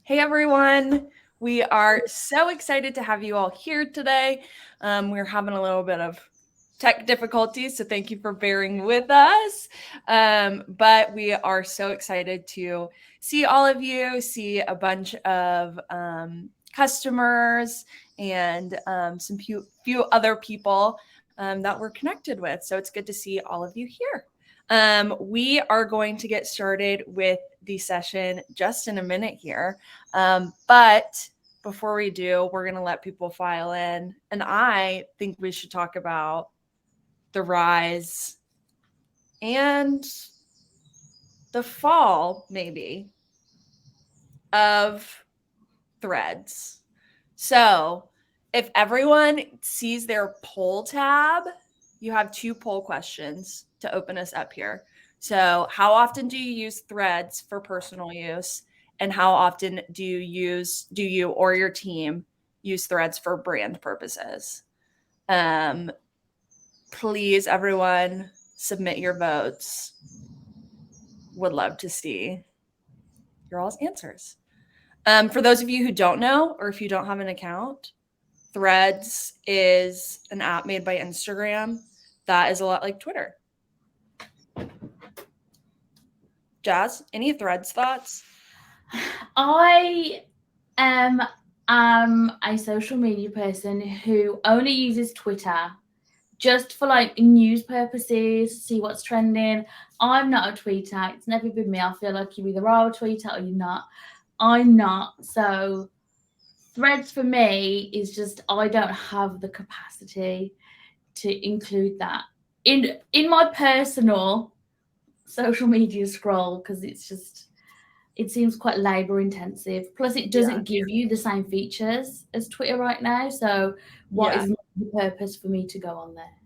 Hey everyone, we are so excited to have you all here today. We're having a little bit of tech difficulties, so thank you for bearing with us. But we are so excited to see all of you, see a bunch of customers and some few other people that we're connected with. So it's good to see all of you here. We are going to get started with the session just in a minute here. But before we do, we're going to let people file in. And I think we should talk about the rise and the fall, maybe, of Threads. So if everyone sees their poll tab, you have 2 poll questions to open us up here. So how often do you use Threads for personal use? And how often do you or your team use Threads for brand purposes? Please, everyone, submit your votes. Would love to see your all's answers. For those of you who don't know, or if you don't have an account, Threads is an app made by Instagram that is a lot like Twitter. Jazz, any Threads thoughts? I am a social media person who only uses Twitter just for like news purposes, see what's trending. I'm not a tweeter. It's never been me. I feel like you either are a tweeter or you're not. I'm not. So Threads for me is just I don't have the capacity to include that in my personal social media scroll because it seems quite labor intensive. Plus, it Yeah. doesn't give you the same features as Twitter right now. So, what Yeah. is the purpose for me to go on there?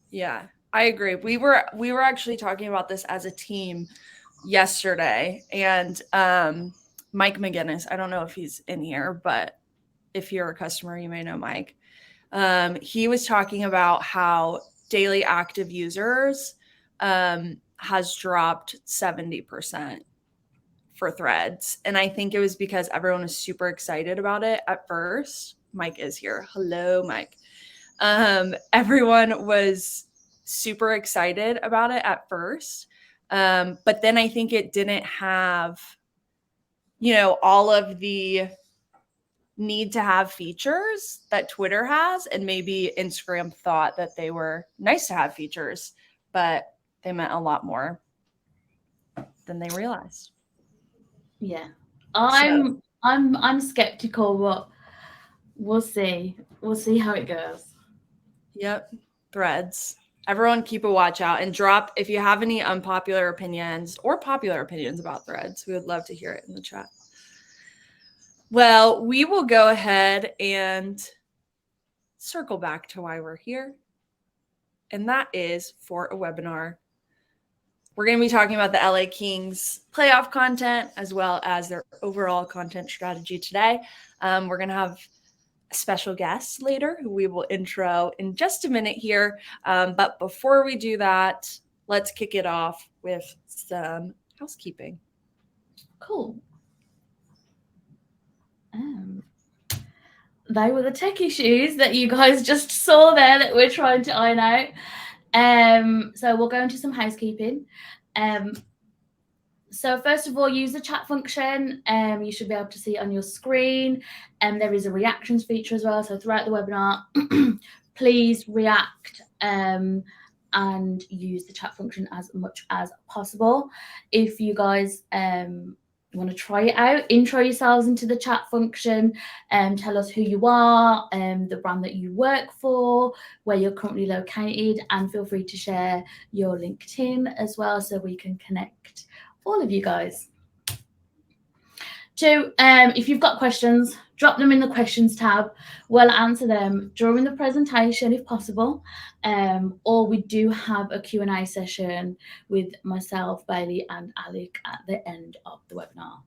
Yeah. I agree. We were actually talking about this as a team yesterday, and Mike McGinnis, I don't know if he's in here, but if you're a customer, you may know Mike. He was talking about how daily active users has dropped 70% for Threads. And I think it was because everyone was super excited about it at first. Mike is here. Hello, Mike. Everyone was super excited about it at first. But then I think it didn't have, all of the need to have features that Twitter has. And maybe Instagram thought that they were nice to have features, but they meant a lot more than they realized. Yeah, So, I'm skeptical, but we'll see. We'll see how it goes. yep, Threads. Everyone keep a watch out and drop if you have any unpopular opinions or popular opinions about Threads. We would love to hear it in the chat. Well, we will go ahead and circle back to why we're here. And that is for a webinar. We're going to be talking about the LA Kings playoff content as well as their overall content strategy today. We're going to have a special guest later who we will intro in just a minute here. But before we do that, let's kick it off with some housekeeping. Cool. Um, they were the tech issues that you guys just saw there that we're trying to iron out. So we'll go into some housekeeping. So first of all, use the chat function. You should be able to see it on your screen. There is a reactions feature as well. So throughout the webinar, please react and use the chat function as much as possible. If you guys want to try it out, intro yourselves into the chat function, tell us who you are, the brand that you work for, where you're currently located, and feel free to share your LinkedIn as well so we can connect all of you guys. So if you've got questions, drop them in the questions tab. We'll answer them during the presentation if possible, or we do have a Q&A session with myself, Bailey and Alec at the end of the webinar.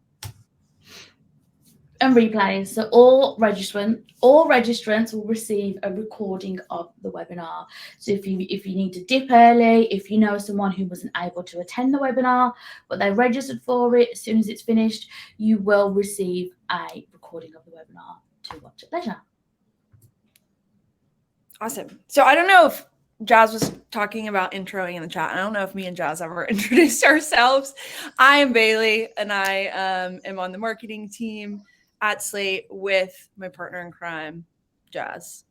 and replays. So all registrants will receive a recording of the webinar. So if you need to dip early, if you know someone who wasn't able to attend the webinar but they registered for it, as soon as it's finished, you will receive a recording of the webinar to watch at leisure. Awesome. So I don't know if Jazz was talking about introing in the chat. I don't know if me and Jazz ever introduced ourselves. I am Bailey, and I am on the marketing team at Slate with my partner in crime, Jazz,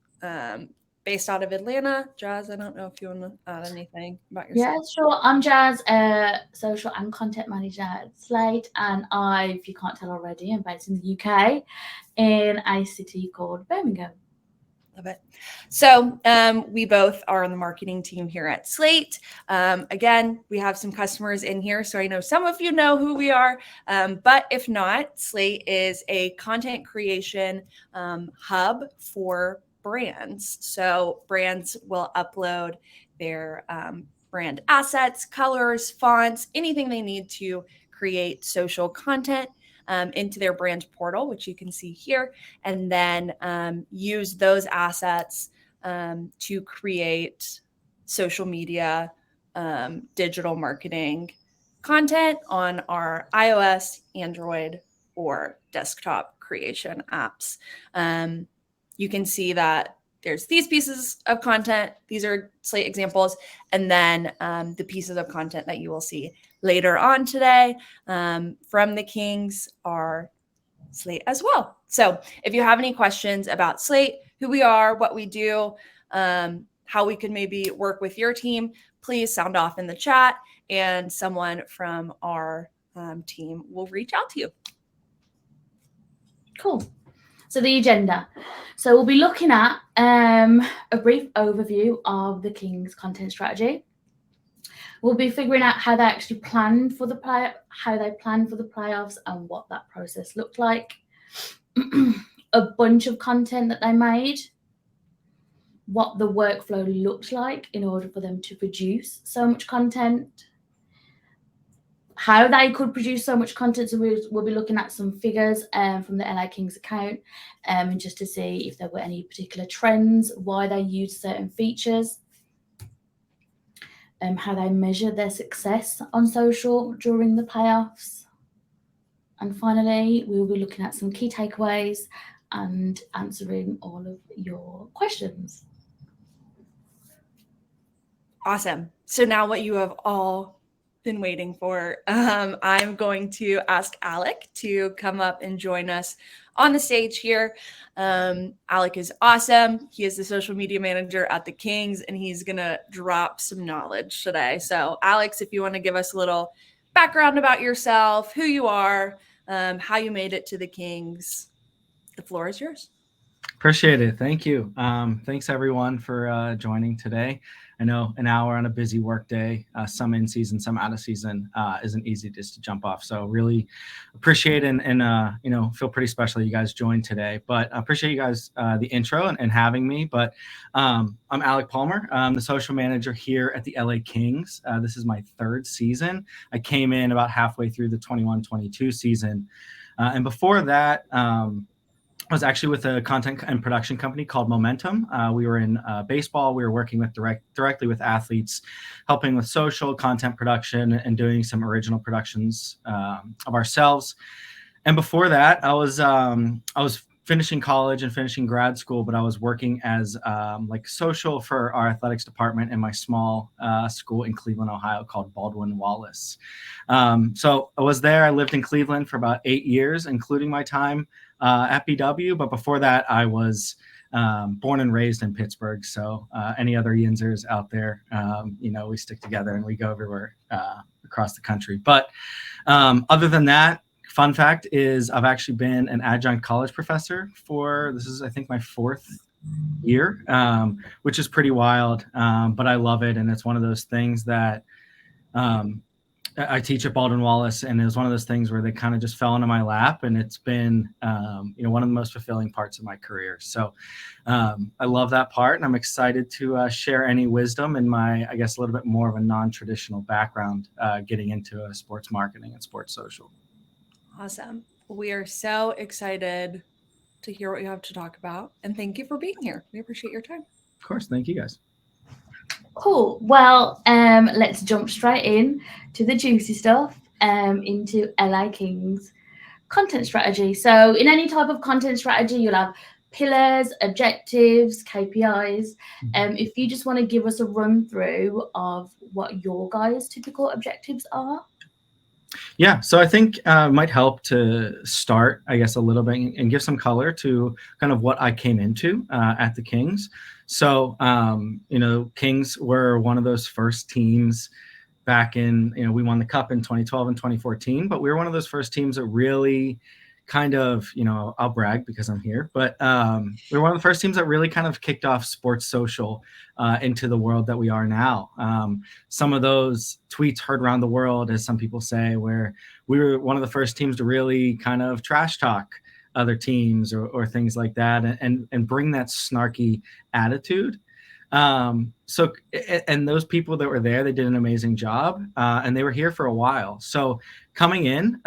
based out of Atlanta. Jazz, I don't know if you want to add anything about yourself. Yeah, sure. I'm Jazz, social and content manager at Slate, and if you can't tell already, I'm based in the UK in a city called Birmingham. Love it. So we both are on the marketing team here at Slate. Again, we have some customers in here, so I know some of you know who we are. But if not, Slate is a content creation hub for brands. So brands will upload their brand assets, colors, fonts, anything they need to create social content into their brand portal, which you can see here, and then use those assets to create social media, digital marketing content on our iOS, Android, or desktop creation apps. You can see that there's these pieces of content. These are Slate examples. And then the pieces of content that you will see later on today from the Kings are Slate as well. So if you have any questions about Slate, who we are, what we do, how we could maybe work with your team, please sound off in the chat and someone from our team will reach out to you. Cool. So the agenda. So we'll be looking at a brief overview of the Kings content strategy. We'll be figuring out how they actually planned for the playoffs and what that process looked like. A bunch of content that they made, what the workflow looked like in order for them to produce so much content, how they could produce so much content. So we'll be looking at some figures from the LA Kings account and just to see if there were any particular trends, why they used certain features, how they measure their success on social during the playoffs. And finally, we'll be looking at some key takeaways and answering all of your questions. Awesome. So now what you have all been waiting for, I'm going to ask Alec to come up and join us on the stage here. Alec is awesome. He is the social media manager at the Kings, and he's going to drop some knowledge today. So Alex, if you want to give us a little background about yourself, who you are, how you made it to the Kings, the floor is yours. Appreciate it. Thank you. Thanks everyone for joining today. I know an hour on a busy work day, some in season, some out of season, isn't easy just to jump off. So really appreciate and feel pretty special you guys joined today. But I appreciate you guys the intro and having me. But I'm Alec Palmer. I'm the social manager here at the LA Kings. This is my third season. I came in about halfway through the 21-22 season. And before that, I was actually with a content and production company called Momentum. We were in baseball. We were working with directly with athletes, helping with social content production and doing some original productions of ourselves. And before that, I was finishing college and finishing grad school, but I was working as like social for our athletics department in my small school in Cleveland, Ohio called Baldwin Wallace. So I was there. I lived in Cleveland for about 8 years, including my time at BW. But before that, I was born and raised in Pittsburgh. So any other Yinzers out there, we stick together and we go everywhere across the country. But other than that, fun fact is I've actually been an adjunct college professor this is, I think, my 4th year, which is pretty wild. But I love it. And it's one of those things that I teach at Baldwin Wallace, and it was one of those things where they kind of just fell into my lap, and it's been, one of the most fulfilling parts of my career. So I love that part, and I'm excited to share any wisdom in my, I guess, a little bit more of a non-traditional background, getting into sports marketing and sports social. Awesome. We are so excited to hear what you have to talk about. And thank you for being here. We appreciate your time. Of course. Thank you guys. Cool. Well, let's jump straight in to the juicy stuff, into LA Kings content strategy. So in any type of content strategy, you'll have pillars, objectives, KPIs. If you just want to give us a run through of what your guys' typical objectives are. Yeah, so I think it might help to start, I guess, a little bit and give some color to kind of what I came into at the Kings. So, Kings were one of those first teams back in, we won the Cup in 2012 and 2014, but we were one of those first teams that really kind of, I'll brag because I'm here, but we were one of the first teams that really kind of kicked off sports social into the world that we are now. Some of those tweets heard around the world, as some people say, where we were one of the first teams to really kind of trash talk other teams or things like that and bring that snarky attitude. And those people that were there, they did an amazing job, and they were here for a while. So coming in,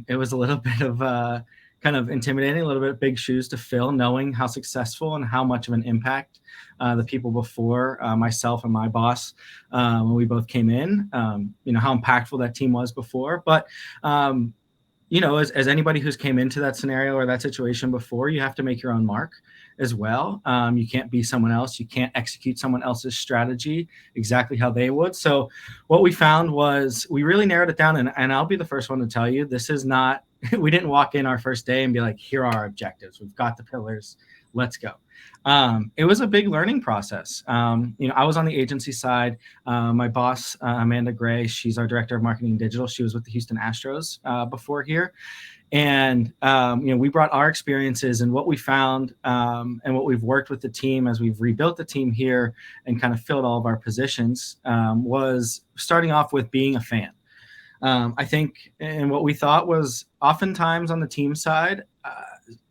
it was a little bit of kind of intimidating, a little bit big shoes to fill, knowing how successful and how much of an impact the people before myself and my boss, when we both came in, how impactful that team was before. But as anybody who's came into that scenario or that situation before, you have to make your own mark as well. You can't be someone else. You can't execute someone else's strategy exactly how they would. So what we found was we really narrowed it down. And I'll be the first one to tell you, this is not, we didn't walk in our first day and be like, here are our objectives. We've got the pillars. Let's go. It was a big learning process. I was on the agency side. My boss, Amanda Gray, she's our director of marketing and digital. She was with the Houston Astros before here. And, we brought our experiences and what we found and what we've worked with the team as we've rebuilt the team here and kind of filled all of our positions was starting off with being a fan. I think, and what we thought was oftentimes on the team side,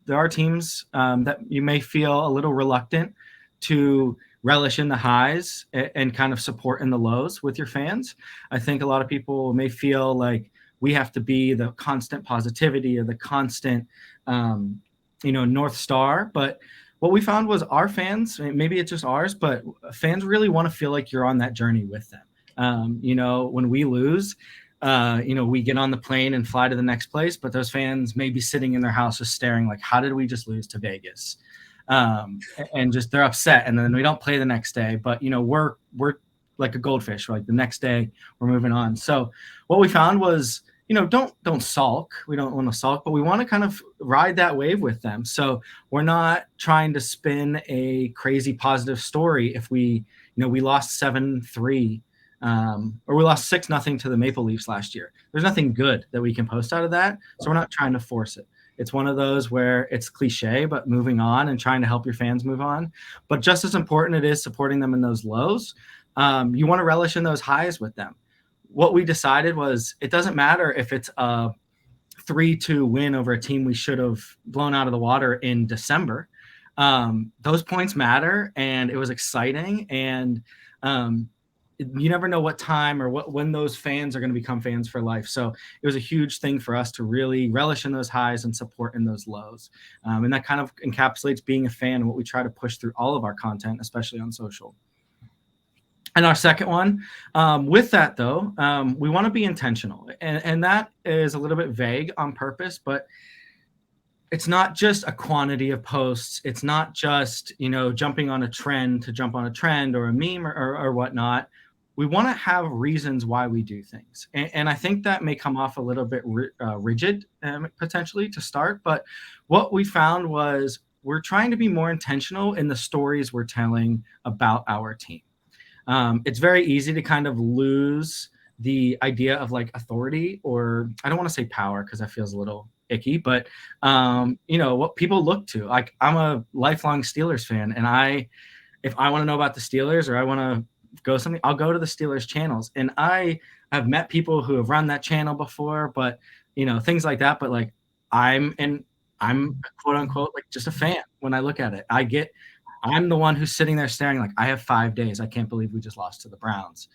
there are teams that you may feel a little reluctant to relish in the highs and kind of support in the lows with your fans. I think a lot of people may feel like we have to be the constant positivity or the constant, North Star. But what we found was our fans, maybe it's just ours, but fans really want to feel like you're on that journey with them. When we lose, we get on the plane and fly to the next place, but those fans may be sitting in their house just staring like, how did we just lose to Vegas? And just they're upset. And then we don't play the next day, but we're like a goldfish, like the next day we're moving on. So what we found was, don't sulk. We don't want to sulk, but we want to kind of ride that wave with them. So we're not trying to spin a crazy positive story. If we lost 7-3, or we lost 6-0 to the Maple Leafs last year. There's nothing good that we can post out of that. So we're not trying to force it. It's one of those where it's cliche, but moving on and trying to help your fans move on. But just as important it is supporting them in those lows, you want to relish in those highs with them. What we decided was it doesn't matter if it's a 3-2 win over a team we should have blown out of the water in December. Those points matter, and it was exciting. And you never know what time or when those fans are going to become fans for life. So it was a huge thing for us to really relish in those highs and support in those lows. And that kind of encapsulates being a fan and what we try to push through all of our content, especially on social. And our second one, with that though, we want to be intentional. And that is a little bit vague on purpose, but it's not just a quantity of posts. It's not just, jumping on a trend to jump on a trend or a meme or whatnot. We want to have reasons why we do things. And I think that may come off a little bit rigid potentially to start. But what we found was we're trying to be more intentional in the stories we're telling about our team. It's very easy to kind of lose the idea of like authority, or I don't want to say power because that feels a little icky, but what people look to. Like, I'm a lifelong Steelers fan, and if I want to know about the Steelers or I want to go something, I'll go to the Steelers channels. And I have met people who have run that channel before, but things like that. But like, I'm quote unquote like just a fan when I look at it. I'm the one who's sitting there staring like, I have 5 days. I can't believe we just lost to the Browns.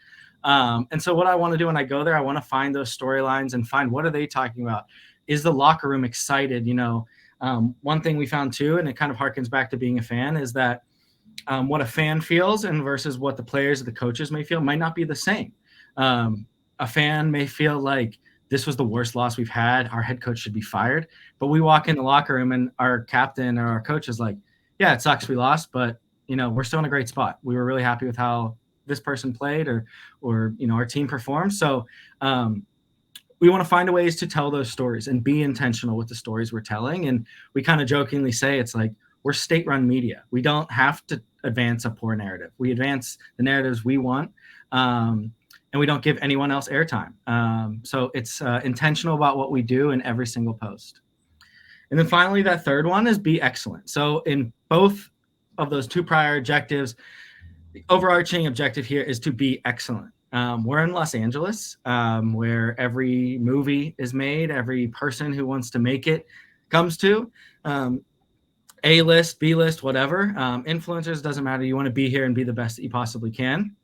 And so what I want to do when I go there, I want to find those storylines and find what are they talking about. is the locker room excited? One thing we found too, and it kind of harkens back to being a fan, is that what a fan feels and versus what the players or the coaches may feel might not be the same. A fan may feel like this was the worst loss we've had, our head coach should be fired. But we walk in the locker room and our captain or our coach is like, yeah, it sucks we lost, but we're still in a great spot. We were really happy with how this person played or our team performed. So we want to find ways to tell those stories and be intentional with the stories we're telling. And we kind of jokingly say it's like we're state-run media. We don't have to advance a poor narrative. We advance the narratives we want, and we don't give anyone else airtime. So it's intentional about what we do in every single post. And then finally, that third one is be excellent. So in both of those two prior objectives, the overarching objective here is to be excellent. We're in Los Angeles, where every movie is made, every person who wants to make it comes to. A-list, B-list, whatever. Influencers, doesn't matter. You want to be here and be the best that you possibly can.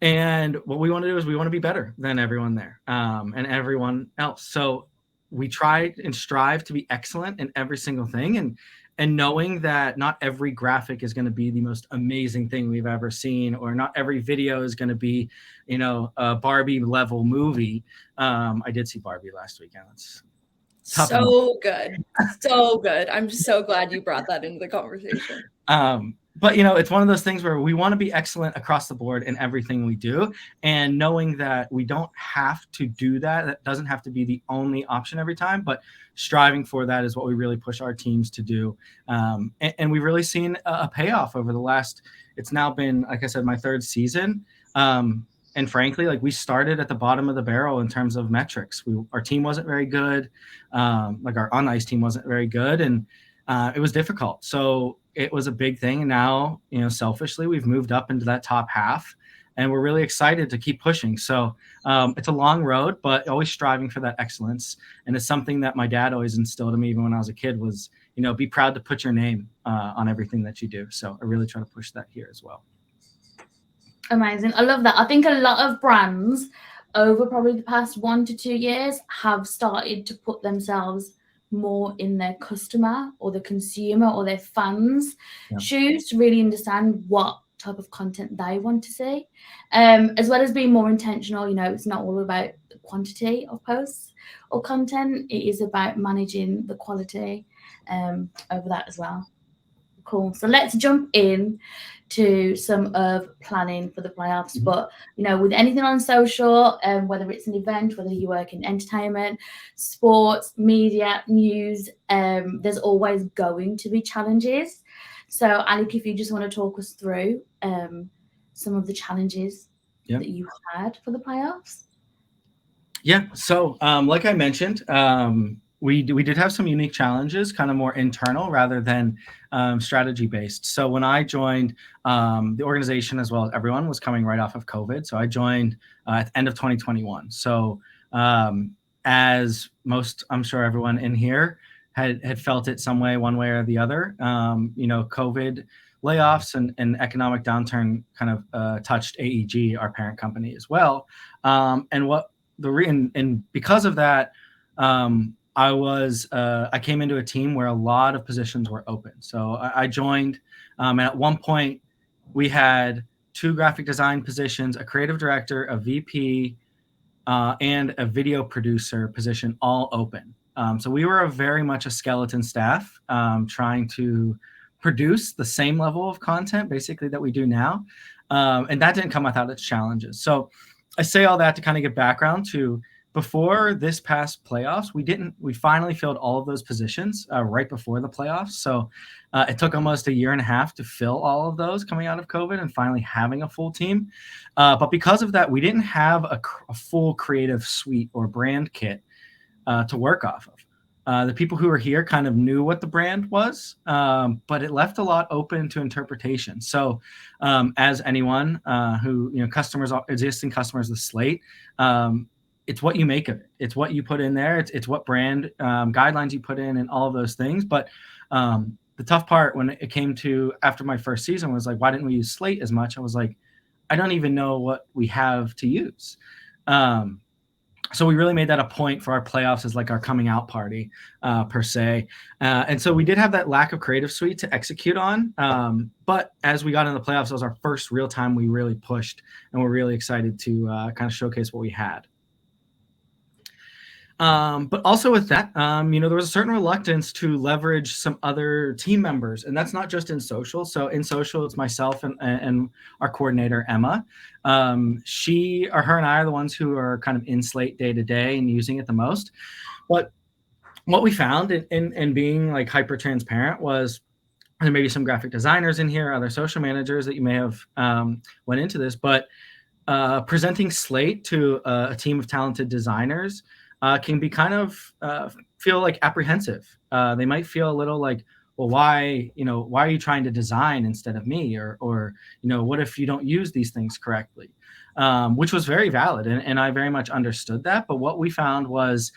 And what we want to do is we want to be better than everyone there and everyone else. So we try and strive to be excellent in every single thing. And knowing that not every graphic is going to be the most amazing thing we've ever seen, or not every video is going to be, a Barbie level movie. I did see Barbie last weekend. It's tough. So good. So good. I'm so glad you brought that into the conversation. But, it's one of those things where we want to be excellent across the board in everything we do. And knowing that we don't have to do that, that doesn't have to be the only option every time, but striving for that is what we really push our teams to do. And we've really seen a payoff over the last, it's now been, like I said, my third season. And frankly, we started at the bottom of the barrel in terms of metrics. Our team wasn't very good. Our on-ice team wasn't very good. And it was difficult. So it was a big thing. And now, selfishly, we've moved up into that top half and we're really excited to keep pushing. So it's a long road, but always striving for that excellence. And it's something that my dad always instilled in me even when I was a kid was, be proud to put your name on everything that you do. So I really try to push that here as well. Amazing. I love that. I think a lot of brands over probably the past 1 to 2 years have started to put themselves more in their customer or the consumer or their fans' shoes to really understand what type of content they want to see, as well as being more intentional. It's not all about the quantity of posts or content. It is about managing the quality over that as well. Cool. So let's jump in to some of planning for the playoffs. But with anything on social, whether it's an event, whether you work in entertainment, sports, media, news, there's always going to be challenges. So Alec, if you just want to talk us through some of the challenges that you had for the playoffs. Yeah. So like I mentioned, we did have some unique challenges, kind of more internal rather than strategy based. So when I joined, the organization, as well as everyone, was coming right off of COVID. So I joined at the end of 2021. So as most, I'm sure everyone in here had felt it some way, one way or the other, COVID layoffs and economic downturn kind of touched AEG, our parent company, as well. And because of that, I came into a team where a lot of positions were open. So I joined, and at one point we had 2 graphic design positions, a creative director, a VP, and a video producer position all open. So we were very much a skeleton staff, trying to produce the same level of content basically that we do now. And that didn't come without its challenges. So I say all that to kind of give background to, before this past playoffs, we finally filled all of those positions right before the playoffs. So it took almost 1.5 years to fill all of those coming out of COVID and finally having a full team. But because of that, we didn't have a full creative suite or brand kit to work off of. The people who were here kind of knew what the brand was, but it left a lot open to interpretation. So as anyone who, existing customers with Slate, it's what you make of it. It's what you put in there. It's what brand guidelines you put in and all of those things. But the tough part when it came to after my first season was like, why didn't we use Slate as much? I was like, I don't even know what we have to use. So we really made that a point for our playoffs as like our coming out party per se. And so we did have that lack of creative suite to execute on. But as we got into the playoffs, it was our first real time we really pushed, and we're really excited to kind of showcase what we had. But also with that, there was a certain reluctance to leverage some other team members, and that's not just in social. So in social, it's myself and our coordinator, Emma. Her and I are the ones who are kind of in Slate day to day and using it the most. But what we found in being like hyper transparent was, there may be some graphic designers in here, other social managers that you may have went into this, but presenting Slate to a team of talented designers can be kind of feel like apprehensive. They might feel a little like, well, why are you trying to design instead of me? Or what if you don't use these things correctly? Which was very valid. And I very much understood that. But what we found was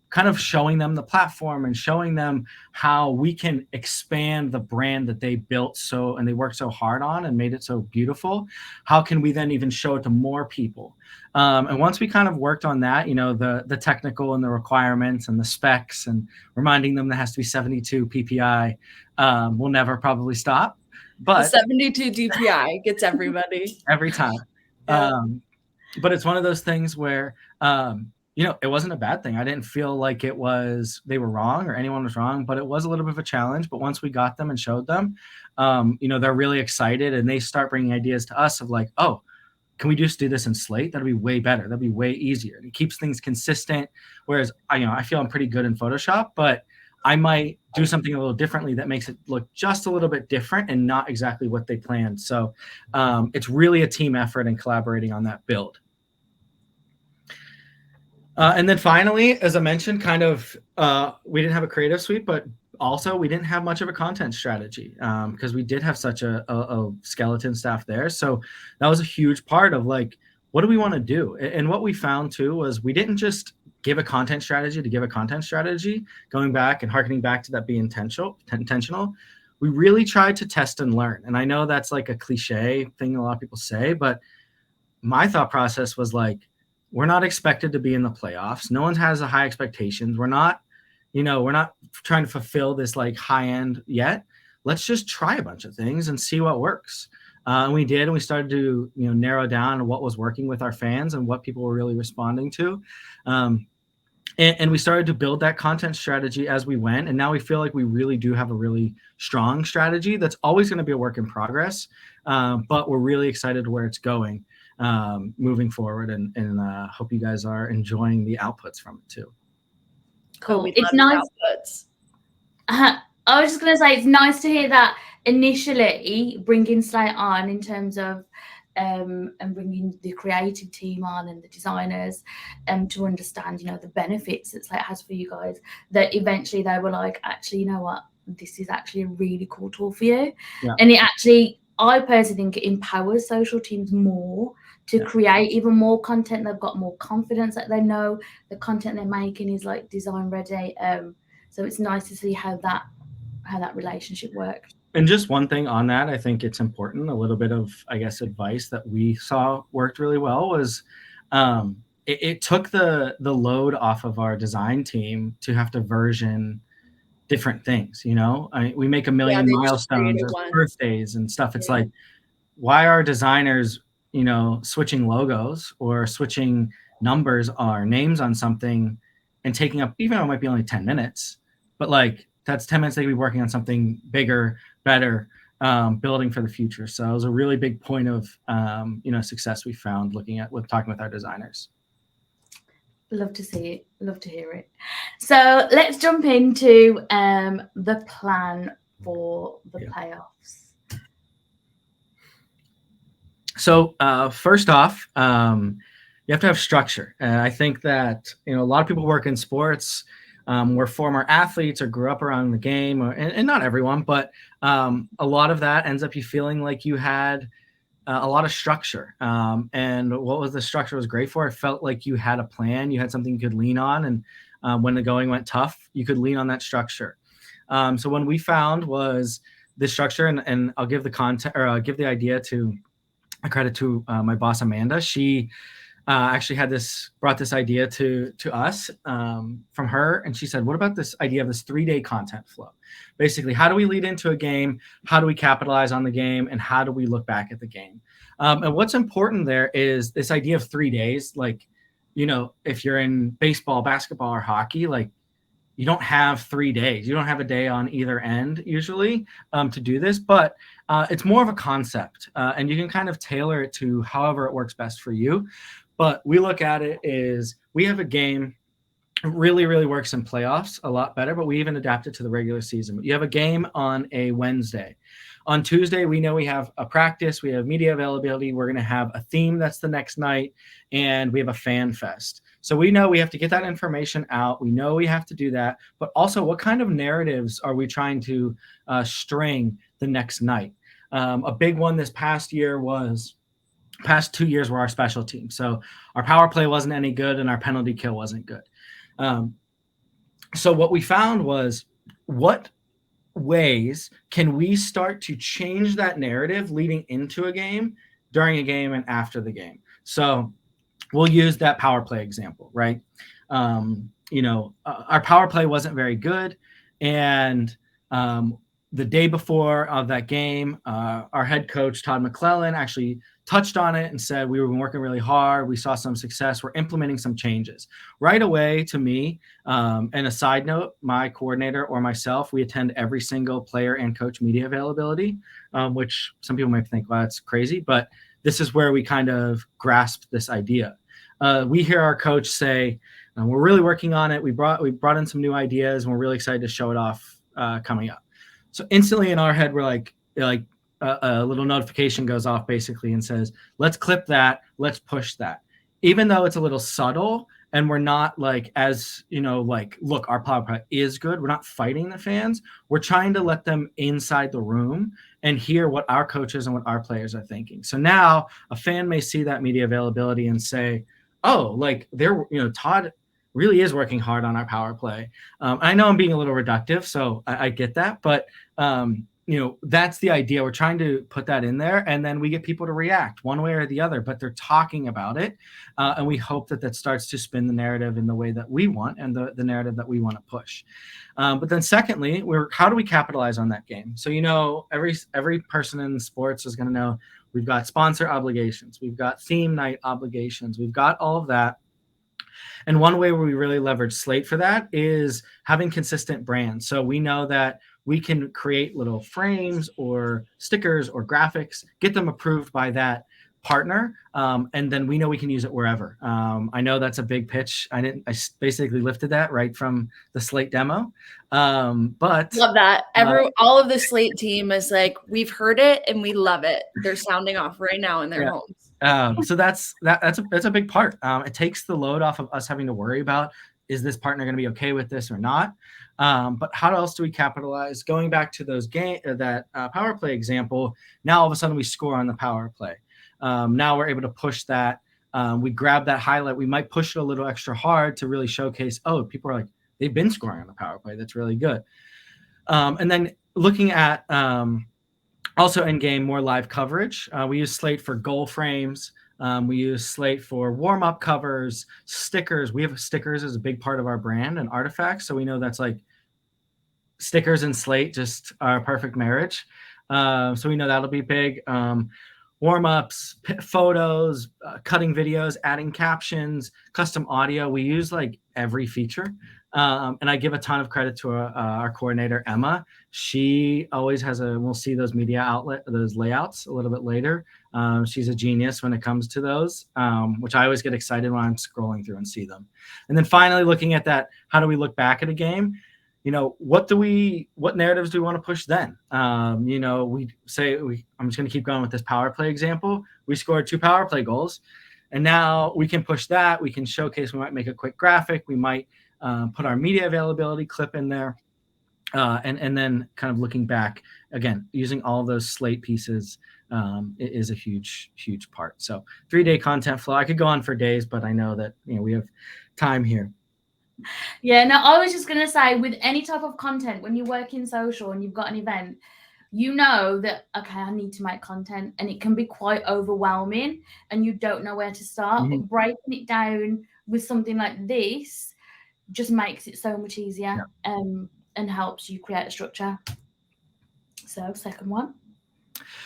kind of showing them the platform and showing them how we can expand the brand that they built and they worked so hard on and made it so beautiful. How can we then even show it to more people? And once we kind of worked on that, the technical and the requirements and the specs, and reminding them there has to be 72 PPI, we'll never probably stop. But the 72 DPI gets everybody every time. Yeah. But it's one of those things where it wasn't a bad thing. I didn't feel like they were wrong or anyone was wrong, but it was a little bit of a challenge. But once we got them and showed them, they're really excited, and they start bringing ideas to us of like, oh, can we just do this in Slate? That'd be way better. That'd be way easier. It keeps things consistent. Whereas I feel I'm pretty good in Photoshop, but I might do something a little differently that makes it look just a little bit different and not exactly what they planned. So it's really a team effort and collaborating on that build. And then finally, as I mentioned, kind of we didn't have a creative suite, but also we didn't have much of a content strategy because we did have such a skeleton staff there. So that was a huge part of like, what do we want to do? And what we found too was we didn't just give a content strategy to give a content strategy, going back and harkening back to that being intentional. We really tried to test and learn. And I know that's like a cliche thing a lot of people say, but my thought process was like, we're not expected to be in the playoffs. No one has a high expectations. We're not trying to fulfill this like high end yet. Let's just try a bunch of things and see what works. And we did, and we started to narrow down what was working with our fans and what people were really responding to. And we started to build that content strategy as we went. And now we feel like we really do have a really strong strategy that's always going to be a work in progress. But we're really excited where it's going moving forward, and hope you guys are enjoying the outputs from it too. Cool. It's nice. I was just going to say, it's nice to hear that initially bringing Slate on in terms of and bringing the creative team on and the designers to understand, the benefits that Slate has for you guys, that eventually they were like, actually, you know what, this is actually a really cool tool for you. Yeah. And it actually, I personally think it empowers social teams more to create even more content. They've got more confidence that they know the content they're making is like design ready. So it's nice to see how that relationship works. And just one thing on that, I think it's important, a little bit of, I guess, advice that we saw worked really well was it took the load off of our design team to have to version different things. We make a million milestones or birthdays and stuff. It's like, why are designers switching logos or switching numbers or names on something and taking up, even though it might be only 10 minutes, but like that's 10 minutes they could be working on something bigger, better, building for the future. So it was a really big point of success we found talking with our designers. Love to see it. Love to hear it. So let's jump into the plan for the playoffs. So first off, you have to have structure. I think that a lot of people work in sports, were former athletes or grew up around the game, and not everyone, but a lot of that ends up you feeling like you had a lot of structure. And what was the structure was great for? It felt like you had a plan, you had something you could lean on, and when the going went tough, you could lean on that structure. So when we found was the structure, and I'll give the content, or I'll give the idea to credit to my boss Amanda. She actually brought this idea to us from her, and she said, "What about this idea of this 3-day content flow? Basically, how do we lead into a game? How do we capitalize on the game? And how do we look back at the game?" And what's important there is this idea of 3 days. Like, if you're in baseball, basketball, or hockey, like you don't have 3 days. You don't have a day on either end usually to do this, but it's more of a concept, and you can kind of tailor it to however it works best for you. But we look at it as we have a game really, really works in playoffs a lot better, but we even adapt it to the regular season. You have a game on a Wednesday. On Tuesday, we know we have a practice, we have media availability, we're going to have a theme that's the next night, and we have a fan fest. So we know we have to get that information out. We know we have to do that, but also what kind of narratives are we trying to string the next night? A big one this past 2 years were our special teams. So our power play wasn't any good and our penalty kill wasn't good. So what we found was, what ways can we start to change that narrative leading into a game, during a game, and after the game? So we'll use that power play example, right? Our power play wasn't very good. And the day before of that game, our head coach, Todd McClellan, actually touched on it and said, "We've been working really hard. We saw some success. We're implementing some changes." Right away, to me, and a side note, my coordinator or myself, we attend every single player and coach media availability, which some people might think, well, that's crazy. But this is where we kind of grasp this idea. We hear our coach say, "We're really working on it. We brought in some new ideas, and we're really excited to show it off coming up." So instantly in our head, we're like a little notification goes off basically and says, "Let's clip that. Let's push that." Even though it's a little subtle and we're not like, look, our power play is good. We're not fighting the fans. We're trying to let them inside the room and hear what our coaches and what our players are thinking. So now a fan may see that media availability and say, "Oh, like Todd really is working hard on our power play." I know I'm being a little reductive, so I get that, but that's the idea. We're trying to put that in there, and then we get people to react one way or the other, but they're talking about it. And we hope that starts to spin the narrative in the way that we want, and the narrative that we want to push. But then secondly, how do we capitalize on that game? So, every person in sports is going to know we've got sponsor obligations. We've got theme night obligations. We've got all of that. And one way where we really leverage Slate for that is having consistent brands. So we know that we can create little frames or stickers or graphics, get them approved by that partner, and then we know we can use it wherever. I know that's a big pitch. I basically lifted that right from the Slate demo. But love that. All of the Slate team is like, we've heard it and we love it. They're sounding off right now in their homes. So that's a big part. It takes the load off of us having to worry about, is this partner going to be okay with this or not? But how else do we capitalize? Going back to that power play example, now all of a sudden we score on the power play. Now we're able to push that. We grab that highlight. We might push it a little extra hard to really showcase, oh, people are like, they've been scoring on the power play. That's really good. And then looking at also in game, more live coverage. We use Slate for goal frames. We use Slate for warm-up covers, stickers. We have stickers as a big part of our brand and artifacts. So we know that's like stickers and Slate just are a perfect marriage. So we know that'll be big. Warm-ups, photos, cutting videos, adding captions, custom audio. We use like every feature. And I give a ton of credit to our coordinator, Emma. She always has we'll see those those layouts a little bit later. She's a genius when it comes to those, which I always get excited when I'm scrolling through and see them. And then finally, looking at that, how do we look back at a game? What narratives do we want to push then? We say, I'm just going to keep going with this power play example. We scored 2 power play goals, and now we can push that. We can showcase, we might make a quick graphic. We might put our media availability clip in there. And then kind of looking back, again, using all those Slate pieces is a huge, huge part. So 3-day content flow. I could go on for days, but I know that we have time here. Yeah, no, I was just going to say, with any type of content, when you work in social and you've got an event, you know that, okay, I need to make content, and it can be quite overwhelming and you don't know where to start. But breaking it down with something like this just makes it so much easier, and helps you create a structure. So, second one.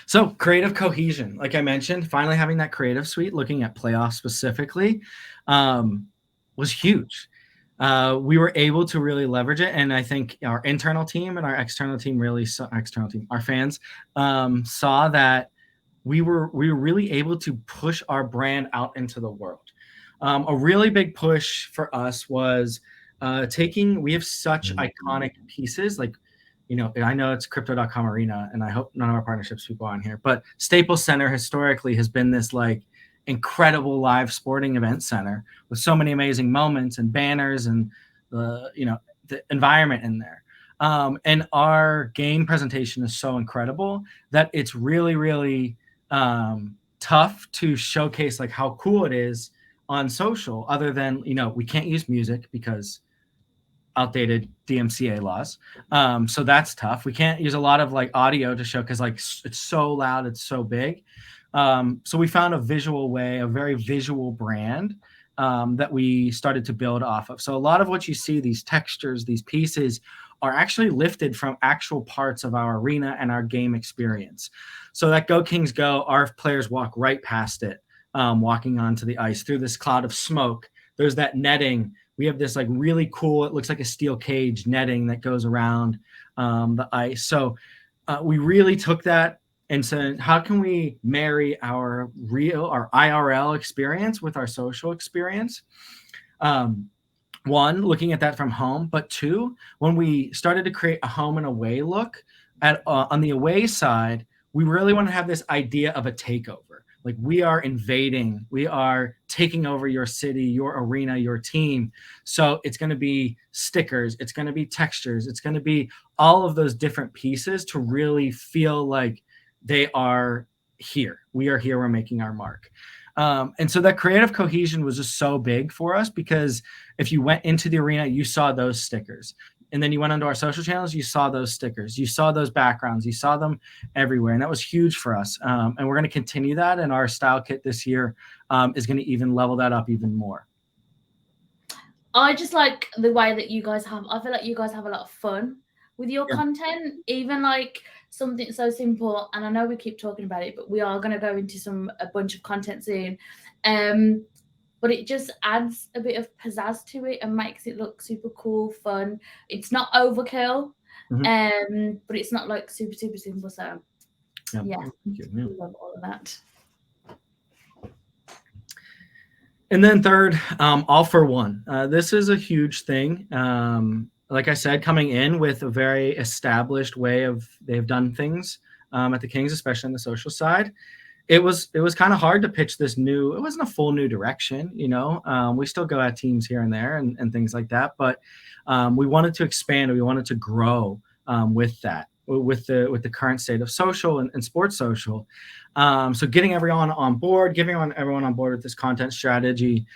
So creative cohesion, like I mentioned, finally having that creative suite, looking at playoffs specifically, was huge. We were able to really leverage it. And I think our internal team and our external team really saw, our fans saw that we were really able to push our brand out into the world. A really big push for us was we have such iconic pieces, like, I know it's Crypto.com Arena, and I hope none of our partnerships people on here, but Staples Center historically has been this like incredible live sporting event center with so many amazing moments and banners and the environment in there. And our game presentation is so incredible that it's really, really tough to showcase like how cool it is on social, other than, we can't use music because outdated DMCA laws. So that's tough. We can't use a lot of like audio to show, because like it's so loud, it's so big. So we found a visual way, a very visual brand that we started to build off of. So a lot of what you see, these textures, these pieces, are actually lifted from actual parts of our arena and our game experience. So that Go Kings Go, our players walk right past it, walking onto the ice through this cloud of smoke. There's that netting. We have this like really cool, it looks like a steel cage netting that goes around the ice. So we really took that and said, how can we marry our IRL experience with our social experience? One, looking at that from home, but two, when we started to create a home and away look on the away side, we really want to have this idea of a takeover. Like, we are invading, we are taking over your city, your arena, your team. So it's going to be stickers, it's going to be textures, it's going to be all of those different pieces to really feel like they are here. We are here, we're making our mark. And so that creative cohesion was just so big for us, because if you went into the arena, you saw those stickers. And then you went onto our social channels, you saw those stickers, you saw those backgrounds, you saw them everywhere. And that was huge for us. And we're going to continue that. And our style kit this year is going to even level that up even more. I just like the way that you guys have, I feel like you guys have a lot of fun with your content, even like something so simple. And I know we keep talking about it, but we are going to go into a bunch of content soon. But it just adds a bit of pizzazz to it and makes it look super cool, fun. It's not overkill, but it's not like super, super simple. So, yeah. I love all of that. And then third, all for one. This is a huge thing. Like I said, coming in with a very established way they've done things at the Kings, especially on the social side. It was kind of hard to pitch this new. It wasn't a full new direction, we still go at teams here and there and things like that, but we wanted to expand. We wanted to grow with that, with the current state of social and sports social. So getting everyone on board, everyone on board with this content strategy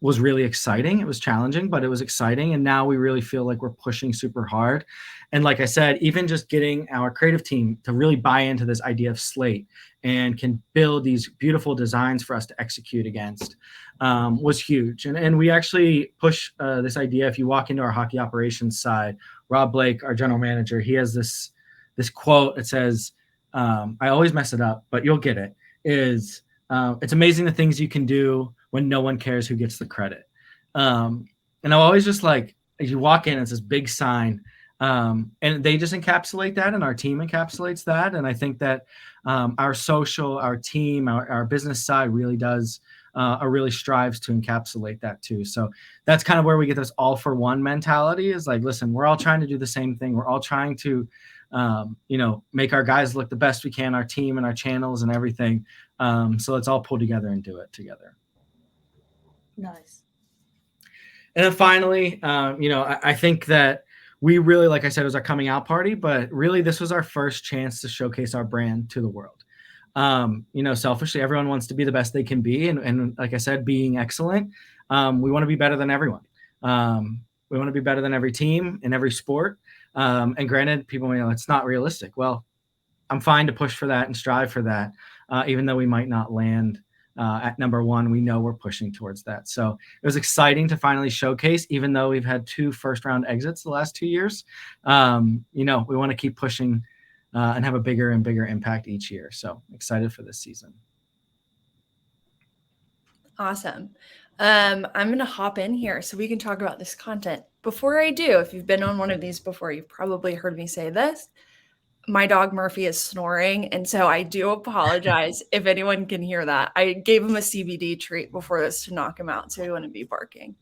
was really exciting. It was challenging, but it was exciting. And now we really feel like we're pushing super hard. And like I said, even just getting our creative team to really buy into this idea of slate and can build these beautiful designs for us to execute against was huge. And we actually push this idea. If you walk into our hockey operations side, Rob Blake, our general manager, he has this quote. It says, I always mess it up, but you'll get it, is it's amazing the things you can do when no one cares who gets the credit. And I'm always just like, as you walk in, it's this big sign. And they just encapsulate that, and our team encapsulates that. And I think that our social, our team, our business side really does, really strives to encapsulate that too. So that's kind of where we get this all for one mentality, is like, listen, we're all trying to do the same thing. We're all trying to, make our guys look the best we can, our team and our channels and everything. So let's all pull together and do it together. Nice. And then finally, I think that we really, like I said, it was our coming out party, but really this was our first chance to showcase our brand to the world. Selfishly, everyone wants to be the best they can be. And like I said, being excellent, we want to be better than everyone. We want to be better than every team in every sport. And granted, people may know it's not realistic. Well, I'm fine to push for that and strive for that. Even though we might not land at number one, we know we're pushing towards that. So it was exciting to finally showcase, even though we've had 2 first-round exits the last 2 years. We want to keep pushing and have a bigger and bigger impact each year. So excited for this season. Awesome. I'm going to hop in here so we can talk about this content. Before I do, if you've been on one of these before, you've probably heard me say this. My dog Murphy is snoring, and so I do apologize if anyone can hear that. I gave him a CBD treat before this to knock him out, so he wouldn't be barking.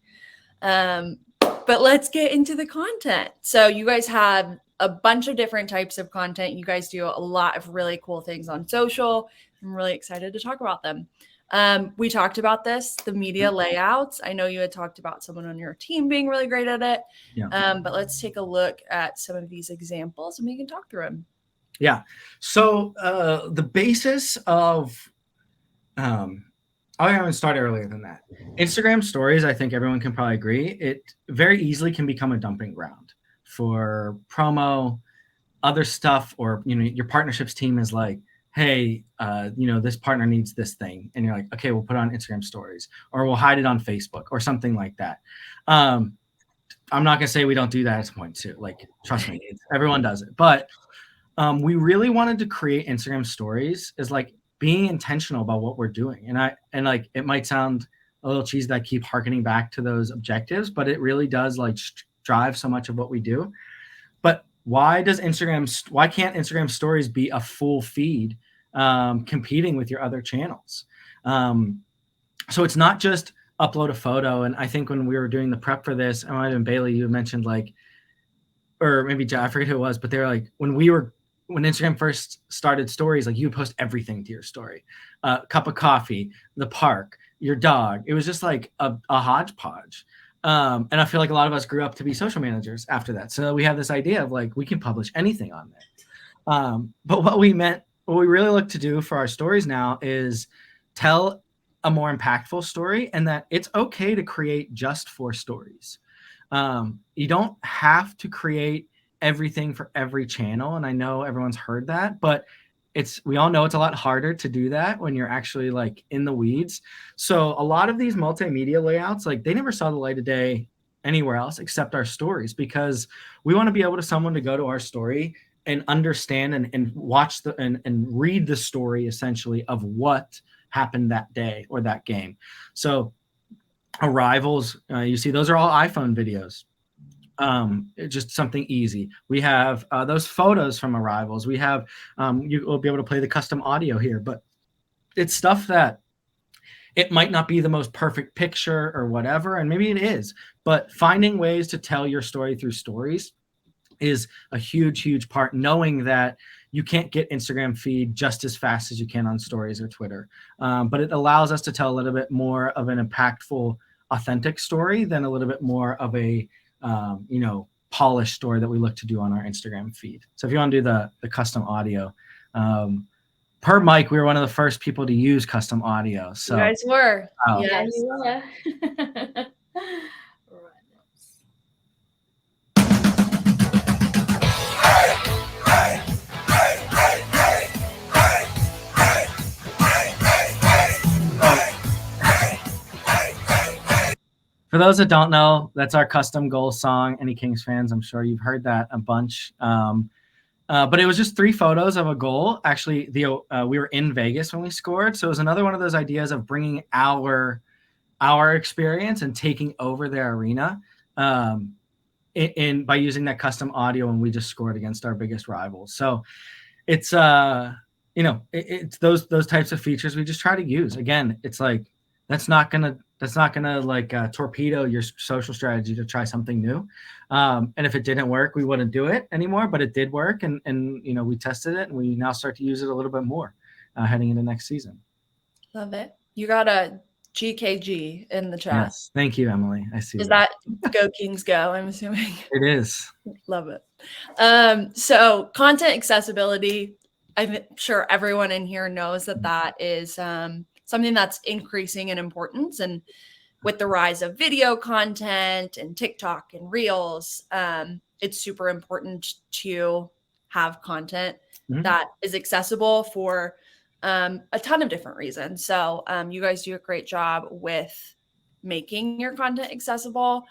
But let's get into the content. So you guys have a bunch of different types of content. You guys do a lot of really cool things on social. I'm really excited to talk about them. We talked about this, the media layouts. I know you had talked about someone on your team being really great at it. Yeah. But let's take a look at some of these examples and we can talk through them. Yeah. So the basis of, I haven't started earlier than that. Instagram stories, I think everyone can probably agree, it very easily can become a dumping ground for promo, other stuff, or your partnerships team is like, hey, this partner needs this thing, and you're like, okay, we'll put it on Instagram stories, or we'll hide it on Facebook, or something like that. I'm not gonna say we don't do that at this point too. Like, trust me, everyone does it, but we really wanted to create Instagram stories as like being intentional about what we're doing. And like, it might sound a little cheesy that I keep harkening back to those objectives, but it really does like drive so much of what we do. But why can't Instagram stories be a full feed competing with your other channels? So it's not just upload a photo. And I think when we were doing the prep for this, I might have been Bailey, you mentioned like, or maybe John, I forget who it was, but they were like, when Instagram first started stories, like you post everything to your story, cup of coffee, the park, your dog. It was just like a hodgepodge. And I feel like a lot of us grew up to be social managers after that. So we have this idea of like, we can publish anything on there. But what we really look to do for our stories now is tell a more impactful story, and that it's okay to create just for stories. You don't have to create everything for every channel. And I know everyone's heard that, but we all know it's a lot harder to do that when you're actually like in the weeds. So a lot of these multimedia layouts, like they never saw the light of day anywhere else except our stories, because we want to be able to someone to go to our story and understand and watch and read the story essentially of what happened that day or that game. So arrivals, you see, those are all iPhone videos. Just something easy. We have those photos from arrivals. We have, you will be able to play the custom audio here, but it's stuff that it might not be the most perfect picture or whatever, and maybe it is, but finding ways to tell your story through stories is a huge, huge part, knowing that you can't get Instagram feed just as fast as you can on stories or Twitter. But it allows us to tell a little bit more of an impactful, authentic story than a little bit more of a polished story that we look to do on our Instagram feed. So if you want to do the custom audio, per mic, we were one of the first people to use custom audio. So you guys were. Yes. Yeah, you were. For those that don't know, that's our custom goal song. Any Kings fans, I'm sure you've heard that a bunch. But it was just 3 photos of a goal. Actually, we were in Vegas when we scored, so it was another one of those ideas of bringing our experience and taking over their arena by using that custom audio when we just scored against our biggest rivals. So it's it's those types of features we just try to use. Again, it's like that's not gonna like torpedo your social strategy to try something new. And if it didn't work, we wouldn't do it anymore, but it did work. And we tested it, and we now start to use it a little bit more heading into next season. Love it. You got a GKG in the chat. Yes. Thank you, Emily. I see. Is that Go Kings Go, I'm assuming? It is. Love it. So content accessibility, I'm sure everyone in here knows that is something that's increasing in importance. And with the rise of video content and TikTok and Reels, it's super important to have content that is accessible for a ton of different reasons. So you guys do a great job with making your content accessible,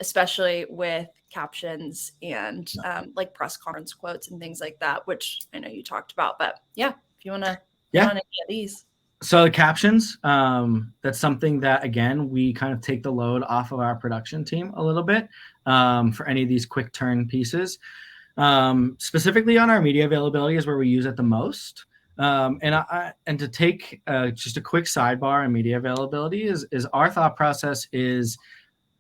especially with captions and like press conference quotes and things like that, which I know you talked about. But yeah, if you want to on any of these. So the captions, that's something that, again, we kind of take the load off of our production team a little bit for any of these quick turn pieces. Specifically on our media availability is where we use it the most. And to take just a quick sidebar on media availability is our thought process is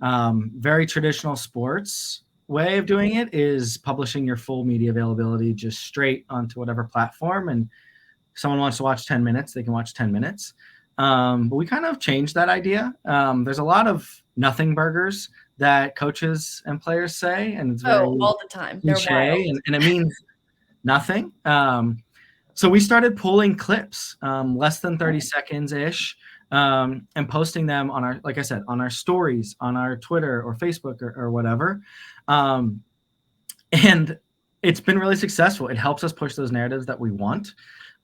very traditional sports way of doing it is publishing your full media availability just straight onto whatever platform, and if someone wants to watch 10 minutes, they can watch 10 minutes. But we kind of changed that idea. There's a lot of nothing burgers that coaches and players say, and it's very all the time. cliche, and it means nothing. So we started pulling clips, less than 30 seconds ish, and posting them on our, like I said, on our stories, on our Twitter or Facebook or whatever. And it's been really successful. It helps us push those narratives that we want,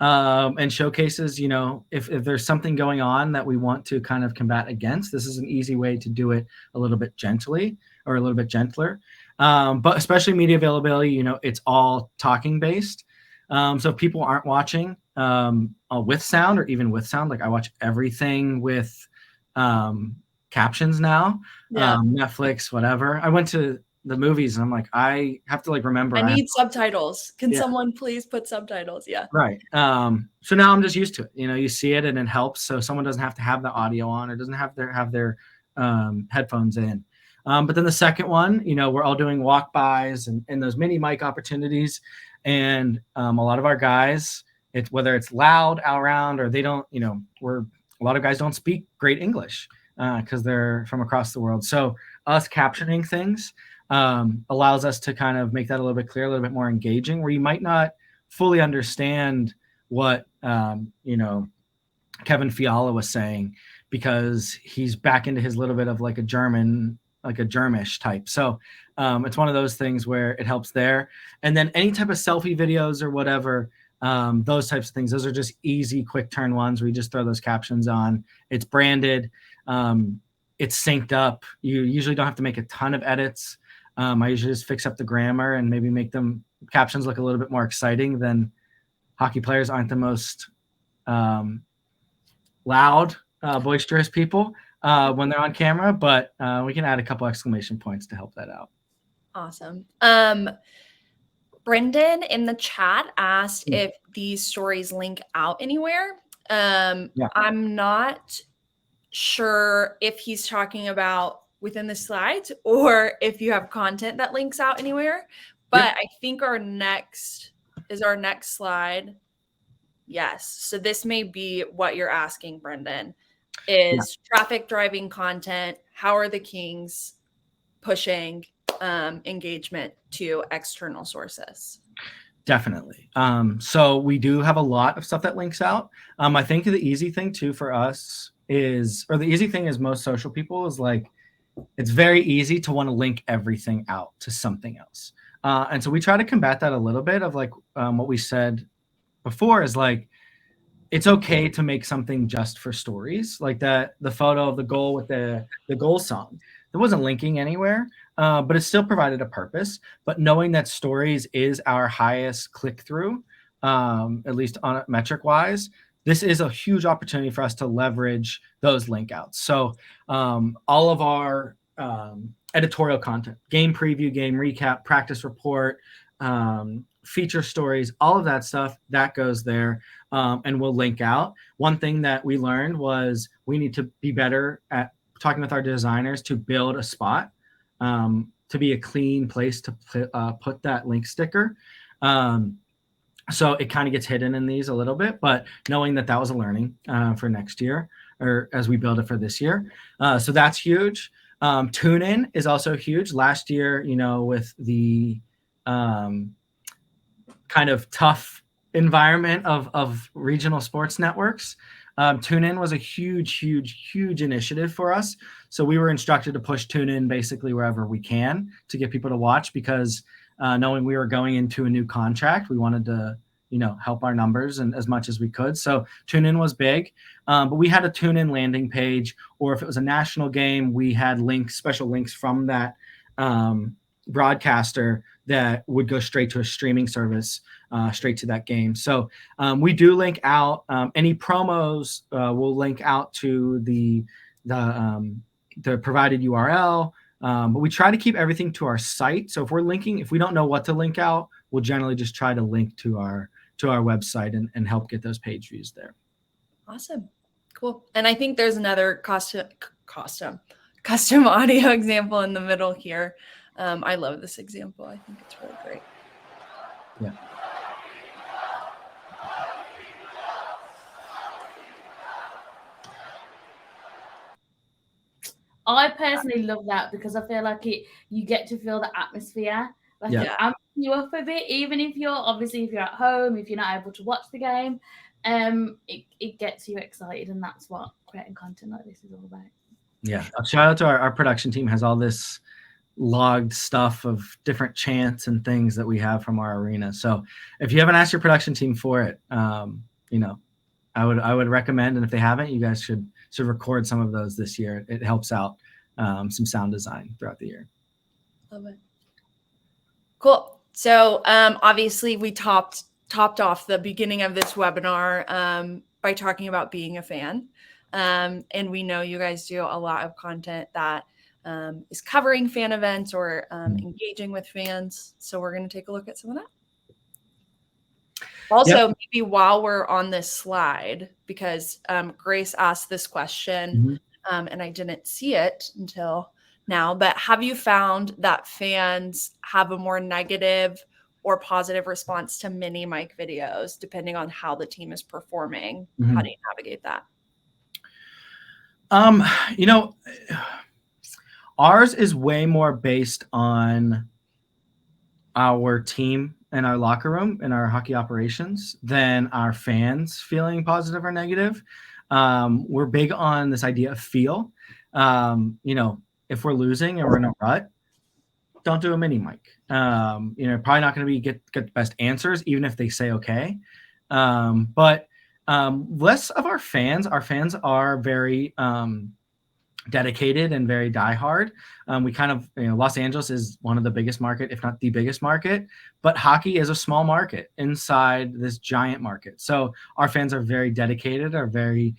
and showcases, you know, if there's something going on that we want to kind of combat against, this is an easy way to do it a little bit gently or a little bit gentler. But especially media availability, you know, it's all talking based. So if people aren't watching with sound or even with sound, like I watch everything with captions now, Netflix, whatever. I went to the movies and I'm like, I have to like remember. I need subtitles. Can someone please put subtitles? Yeah. Right. So now I'm just used to it. You know, you see it and it helps. So someone doesn't have to have the audio on or doesn't have their headphones in. But then the second one, you know, we're all doing walk-bys and those mini mic opportunities. And a lot of our guys, whether it's loud out around or they don't, you know, a lot of guys don't speak great English because they're from across the world. So us captioning things allows us to kind of make that a little bit clear, a little bit more engaging, where you might not fully understand what, you know, Kevin Fiala was saying because he's back into his little bit of like a German, like a Germish type. So it's one of those things where it helps there. And then any type of selfie videos or whatever, those types of things, those are just easy, quick turn ones where you just throw those captions on. It's branded. It's synced up. You usually don't have to make a ton of edits. I usually just fix up the grammar and maybe make them captions look a little bit more exciting. Than hockey players aren't the most loud, boisterous people when they're on camera, but we can add a couple exclamation points to help that out. Awesome. Brendan in the chat asked if these stories link out anywhere. I'm not sure if he's talking about within the slides or if you have content that links out anywhere, but I think our next slide. Yes. So this may be what you're asking, Brendan, is traffic driving content. How are the Kings pushing engagement to external sources? Definitely. So we do have a lot of stuff that links out. I think the easy thing too for us is, or the easy thing is most social people is like, it's very easy to want to link everything out to something else. And so we try to combat that a little bit of like what we said before is like, it's okay to make something just for stories, like the photo of the goal with the goal song. It wasn't linking anywhere, but it still provided a purpose. But knowing that stories is our highest click-through, at least on metric-wise, this is a huge opportunity for us to leverage those link outs. So all of our editorial content, game preview, game recap, practice report, feature stories, all of that stuff, that goes there and we'll link out. One thing that we learned was we need to be better at talking with our designers to build a spot to be a clean place to put that link sticker. So it kind of gets hidden in these a little bit, but knowing that was a learning for next year or as we build it for this year. So that's huge. Tune in is also huge. Last year, you know, with the kind of tough environment of regional sports networks, TuneIn was a huge initiative for us. So we were instructed to push TuneIn basically wherever we can to get people to watch, because knowing we were going into a new contract, we wanted to, help our numbers and as much as we could. So TuneIn was big, but we had a TuneIn landing page, or if it was a national game, we had special links from that broadcaster that would go straight to a streaming service, straight to that game. So we do link out any promos. We'll link out to the provided URL, but we try to keep everything to our site. So if we don't know what to link out, we'll generally just try to link to our website and help get those page views there. Awesome. Cool. And I think there's another custom audio example in the middle here. I love this example. I think it's really great. Yeah. I personally love that because I feel like you get to feel the atmosphere. Like Yeah. it amps you up a bit, even if you're at home, if you're not able to watch the game, it gets you excited, and that's what creating content like this is all about. Yeah. Shout out to our production team, has all this logged stuff of different chants and things that we have from our arena. So if you haven't asked your production team for it, I would recommend, and if they haven't, you guys should record some of those this year. It helps out some sound design throughout the year. Love it. Cool. So obviously we topped off the beginning of this webinar by talking about being a fan. And we know you guys do a lot of content that is covering fan events or engaging with fans. So we're going to take a look at some of that. Also, maybe while we're on this slide, because Grace asked this question and I didn't see it until now, but have you found that fans have a more negative or positive response to mini mic videos, depending on how the team is performing? How do you navigate that? Ours is way more based on our team and our locker room and our hockey operations than our fans feeling positive or negative. We're big on this idea of feel. If we're losing and we're in a rut, don't do a mini mic. Probably not going to get the best answers, even if they say okay. But less of our fans are very dedicated and very diehard. We kind of, Los Angeles is one of the biggest market, if not the biggest market, but hockey is a small market inside this giant market. So our fans are very dedicated, are very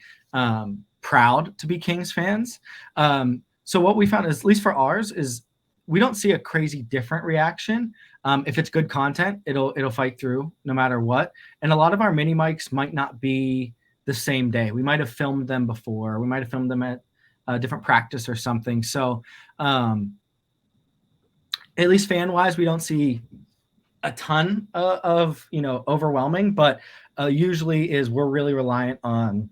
proud to be Kings fans. So what we found is, at least for ours, is we don't see a crazy different reaction. If it's good content, it'll fight through no matter what. And a lot of our mini mics might not be the same day. We might have filmed them before. We might have filmed them at a different practice or something. So at least fan wise, we don't see a ton of overwhelming, but usually is we're really reliant on,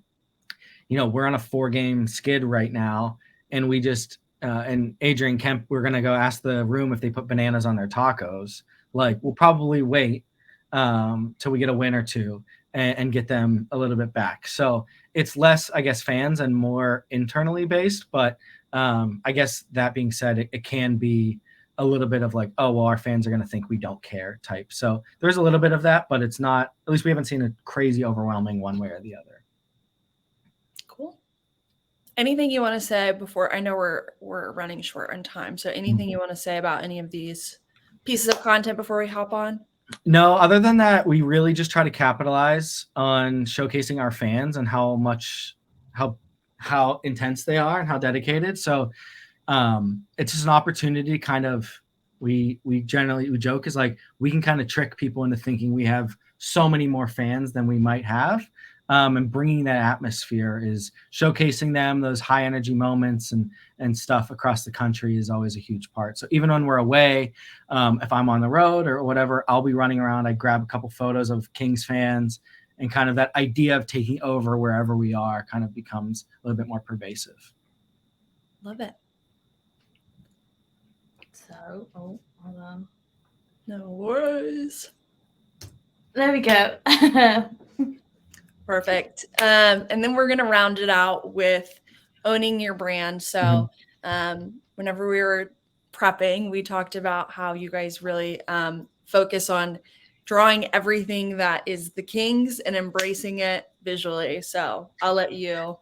we're on a 4-game skid right now, and we just and Adrian Kemp, we're gonna go ask the room if they put bananas on their tacos. Like, we'll probably wait till we get a win or two and get them a little bit back. So it's less, I guess, fans and more internally based. But I guess that being said, it can be a little bit of like, oh, well, our fans are going to think we don't care type. So there's a little bit of that, but it's not, at least we haven't seen a crazy overwhelming one way or the other. Cool. Anything you want to say before? I know we're running short on time. So anything you want to say about any of these pieces of content before we hop on? No, other than that, we really just try to capitalize on showcasing our fans and how intense they are and how dedicated. So it's just an opportunity. Kind of, we joke is like, we can kind of trick people into thinking we have so many more fans than we might have. And bringing that atmosphere is showcasing them, those high energy moments and stuff across the country is always a huge part. So even when we're away, if I'm on the road or whatever, I'll be running around. I grab a couple photos of Kings fans, and kind of that idea of taking over wherever we are kind of becomes a little bit more pervasive. Love it. So, hold on. No worries. There we go. Perfect. And then we're going to round it out with owning your brand. So whenever we were prepping, we talked about how you guys really focus on drawing everything that is the Kings and embracing it visually. So I'll let you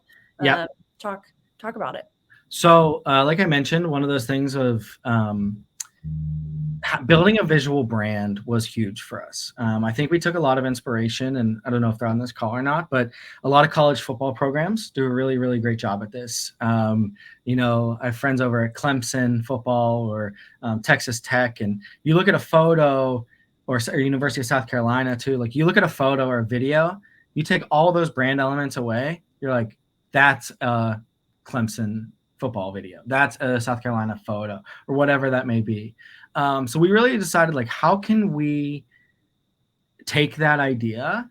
talk about it. So like I mentioned, one of those things of building a visual brand was huge for us. I think we took a lot of inspiration, and I don't know if they're on this call or not, but a lot of college football programs do a really, really great job at this. You know, I have friends over at Clemson football or Texas Tech, and you look at a photo or University of South Carolina too, like you look at a photo or a video, you take all those brand elements away, you're like, that's a Clemson football video. That's a South Carolina photo or whatever that may be. So we really decided, like, how can we take that idea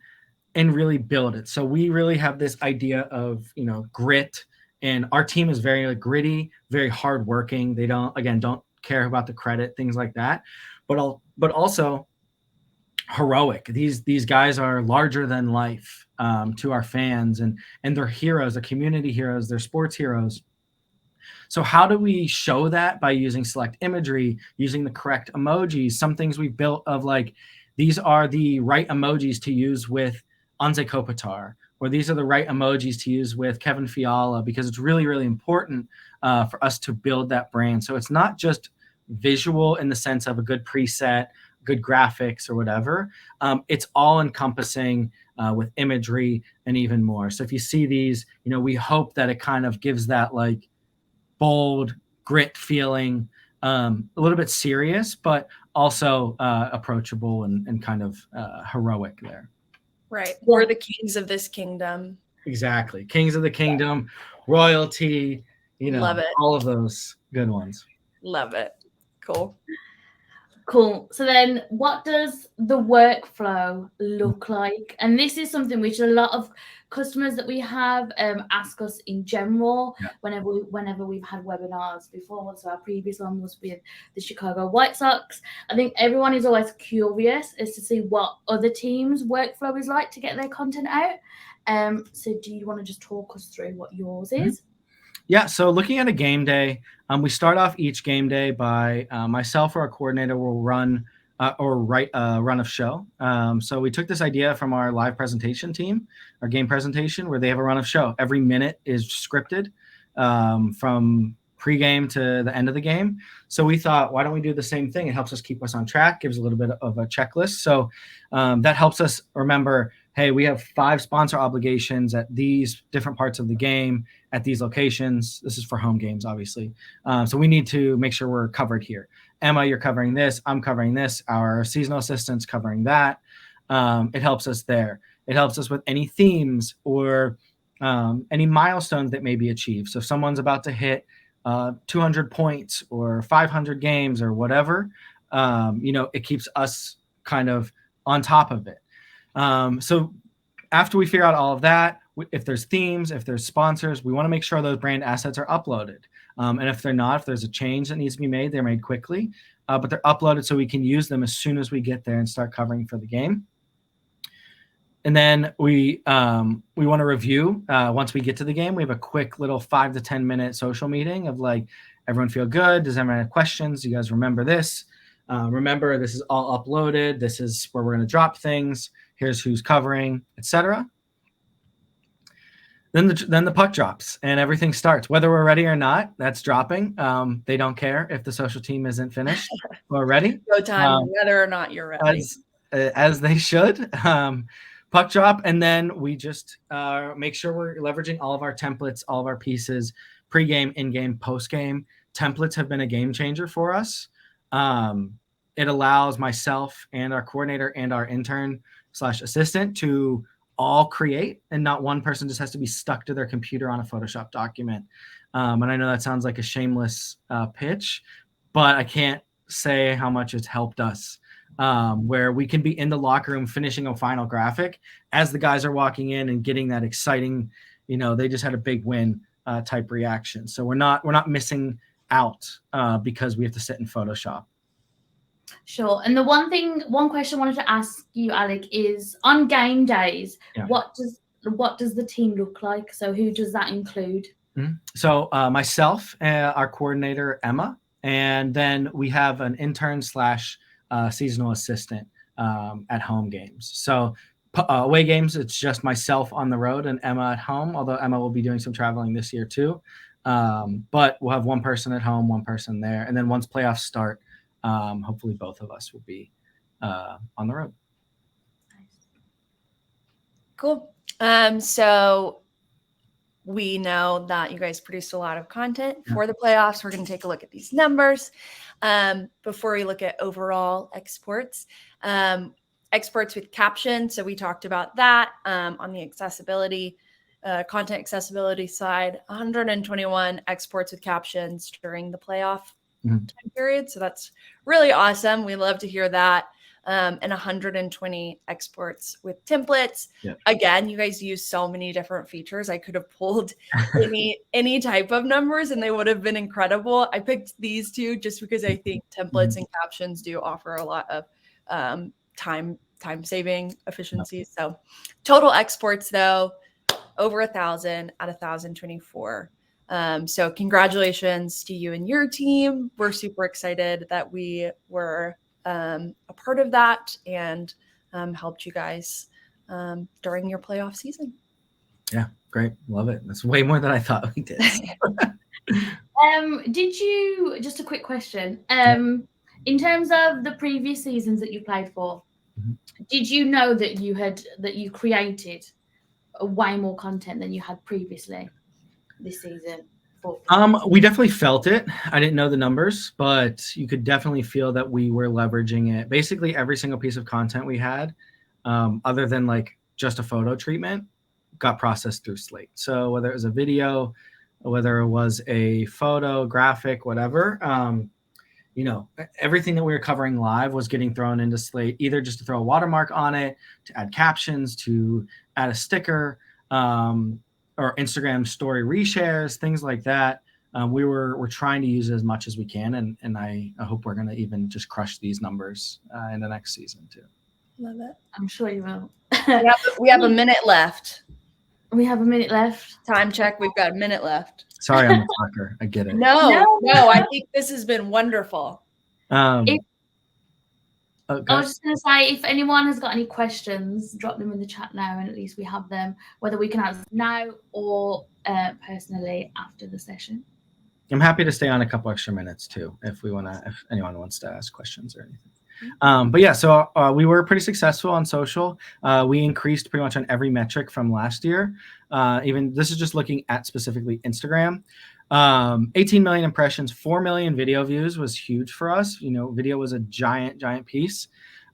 and really build it? So we really have this idea of, you know, grit, and our team is very gritty, very hardworking. They don't care about the credit, things like that, but also heroic. These guys are larger than life to our fans, and they're heroes, they're community heroes, they're sports heroes. So how do we show that? By using select imagery, using the correct emojis. Some things we've built of, like, these are the right emojis to use with Anze Kopitar, or these are the right emojis to use with Kevin Fiala, because it's really, really important for us to build that brand. So it's not just visual in the sense of a good preset, good graphics or whatever. It's all encompassing with imagery and even more. So if you see these, you know, we hope that it kind of gives that, like, bold grit feeling, a little bit serious, but also approachable and kind of heroic there. Right. We're the kings of this kingdom. Exactly. Kings of the kingdom, royalty, you know, love it. All of those good ones. Love it. Cool. So then what does the workflow look like? And this is something which a lot of customers that we have ask us in general whenever we've had webinars before. So our previous one was with the Chicago White Sox. I think everyone is always curious as to see what other teams' workflow is like to get their content out. So do you want to just talk us through what yours is? Yeah, so looking at a game day, we start off each game day by myself or our coordinator will run or write a run of show. So we took this idea from our live presentation team, our game presentation, where they have a run of show. Every minute is scripted from pregame to the end of the game. So we thought, why don't we do the same thing? It helps us keep us on track, gives a little bit of a checklist. So that helps us remember, hey, we have 5 sponsor obligations at these different parts of the game at these locations. This is for home games, obviously. So we need to make sure we're covered here. Emma, you're covering this. I'm covering this. Our seasonal assistant's covering that. It helps us there. It helps us with any themes or any milestones that may be achieved. So if someone's about to hit 200 points or 500 games or whatever, you know, it keeps us kind of on top of it. So after we figure out all of that, if there's themes, if there's sponsors, we want to make sure those brand assets are uploaded. And if they're not, if there's a change that needs to be made, they're made quickly, but they're uploaded so we can use them as soon as we get there and start covering for the game. And then we want to review once we get to the game. We have a quick little 5 to 10 minute social meeting of, like, everyone feel good? Does everyone have questions? Do you guys remember this? Remember, this is all uploaded. This is where we're going to drop things. Here's who's covering, etc. Then the puck drops and everything starts. Whether we're ready or not, that's dropping. They don't care if the social team isn't finished or ready. Go time, whether or not you're ready. As they should. Puck drop, and then we just make sure we're leveraging all of our templates, all of our pieces, pre-game, in-game, post-game. Templates have been a game changer for us. It allows myself and our coordinator and our intern/assistant to all create, and not one person just has to be stuck to their computer on a Photoshop document. And I know that sounds like a shameless pitch, but I can't say how much it's helped us. Where we can be in the locker room finishing a final graphic as the guys are walking in and getting that exciting, you know, they just had a big win type reaction. So we're not missing out because we have to sit in Photoshop. Sure. And the one question I wanted to ask you, Alec, is on game days, what does what does the team look like? So who does that include? So myself, our coordinator, Emma, and then we have an intern / seasonal assistant at home games. So away games, it's just myself on the road and Emma at home, although Emma will be doing some traveling this year too. But we'll have one person at home, one person there. And then once playoffs start, hopefully both of us will be on the road. Cool. So we know that you guys produced a lot of content for the playoffs. We're going to take a look at these numbers before we look at overall exports. Exports with caption. So we talked about that on the accessibility, content accessibility side. 121 exports with captions during the playoff time period. So that's really awesome. We love to hear that. And 120 exports with templates. Yep. Again, you guys use so many different features. I could have pulled any type of numbers and they would have been incredible. I picked these two just because I think templates and captions do offer a lot of time saving efficiencies. So total exports though, over 1,000 at 1,024. So congratulations to you and your team. We're super excited that we were a part of that and helped you guys during your playoff season. Yeah, great. Love it. That's way more than I thought we did. Did you, just a quick question, in terms of the previous seasons that you played for, did you know that you created way more content than you had previously this season? We definitely felt it. I didn't know the numbers, but you could definitely feel that we were leveraging it. Basically, every single piece of content we had, other than like just a photo treatment, got processed through Slate. So whether it was a video, whether it was a photo, graphic, whatever, everything that we were covering live was getting thrown into Slate, either just to throw a watermark on it, to add captions, to add a sticker, or Instagram story reshares, things like that. We're trying to use it as much as we can, and I hope we're going to even just crush these numbers in the next season too. Love it. I'm sure you will. We have a minute left. We have a minute left. Time check. We've got a minute left. Sorry, I'm a talker. I get it. No. I think this has been wonderful. I was just going to say, if anyone has got any questions, drop them in the chat now, and at least we have them, whether we can answer now or personally after the session. I'm happy to stay on a couple extra minutes too, if anyone wants to ask questions or anything. But yeah, so we were pretty successful on social. We increased pretty much on every metric from last year. Even this is just looking at specifically Instagram. 18 million impressions, 4 million video views was huge for us. Video was a giant piece.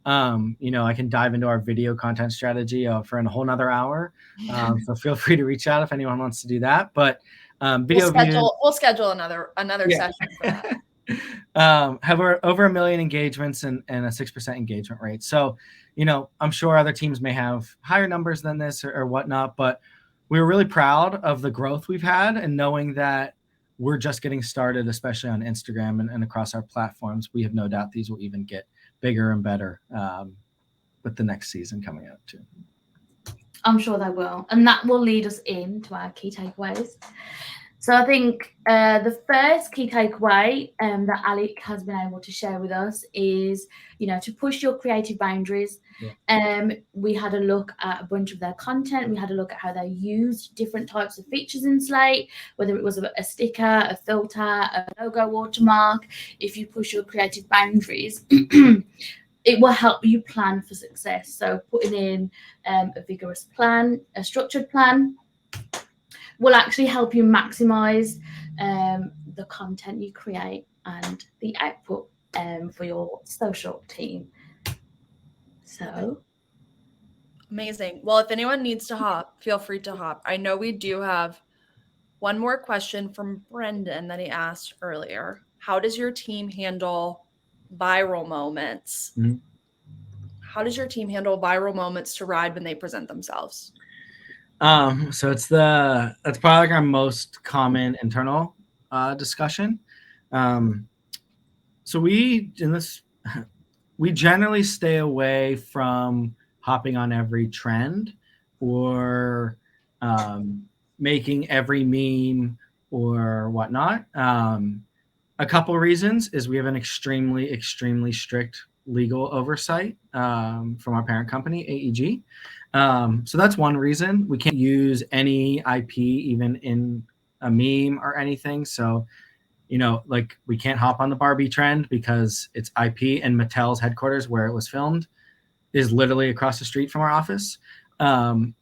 I can dive into our video content strategy for a whole nother hour. So feel free to reach out if anyone wants to do that. But video we'll schedule another session for that. Have over 1 million engagements and a 6% engagement rate. So, I'm sure other teams may have higher numbers than this or whatnot, but we were really proud of the growth we've had and knowing that we're just getting started, especially on Instagram and across our platforms. We have no doubt these will even get bigger and better with the next season coming up too. I'm sure they will. And that will lead us into our key takeaways. So I think the first key takeaway that Alec has been able to share with us is, to push your creative boundaries. Yeah. We had a look at a bunch of their content. We had a look at how they used different types of features in Slate, whether it was a sticker, a filter, a logo watermark. If you push your creative boundaries, it will help you plan for success. So putting in a vigorous plan, a structured plan, will actually help you maximize the content you create and the output for your social team. So amazing. Well, if anyone needs to hop, feel free to hop. I know we do have one more question from Brendan that he asked earlier. How does your team handle viral moments? Mm-hmm. How does your team handle viral moments to ride when they present themselves? So that's probably like our most common internal discussion. So we generally stay away from hopping on every trend or making every meme or whatnot. A couple reasons is we have an extremely strict legal oversight from our parent company, AEG. So that's one reason. We can't use any IP even in a meme or anything. So, like we can't hop on the Barbie trend because it's IP, and Mattel's headquarters where it was filmed is literally across the street from our office.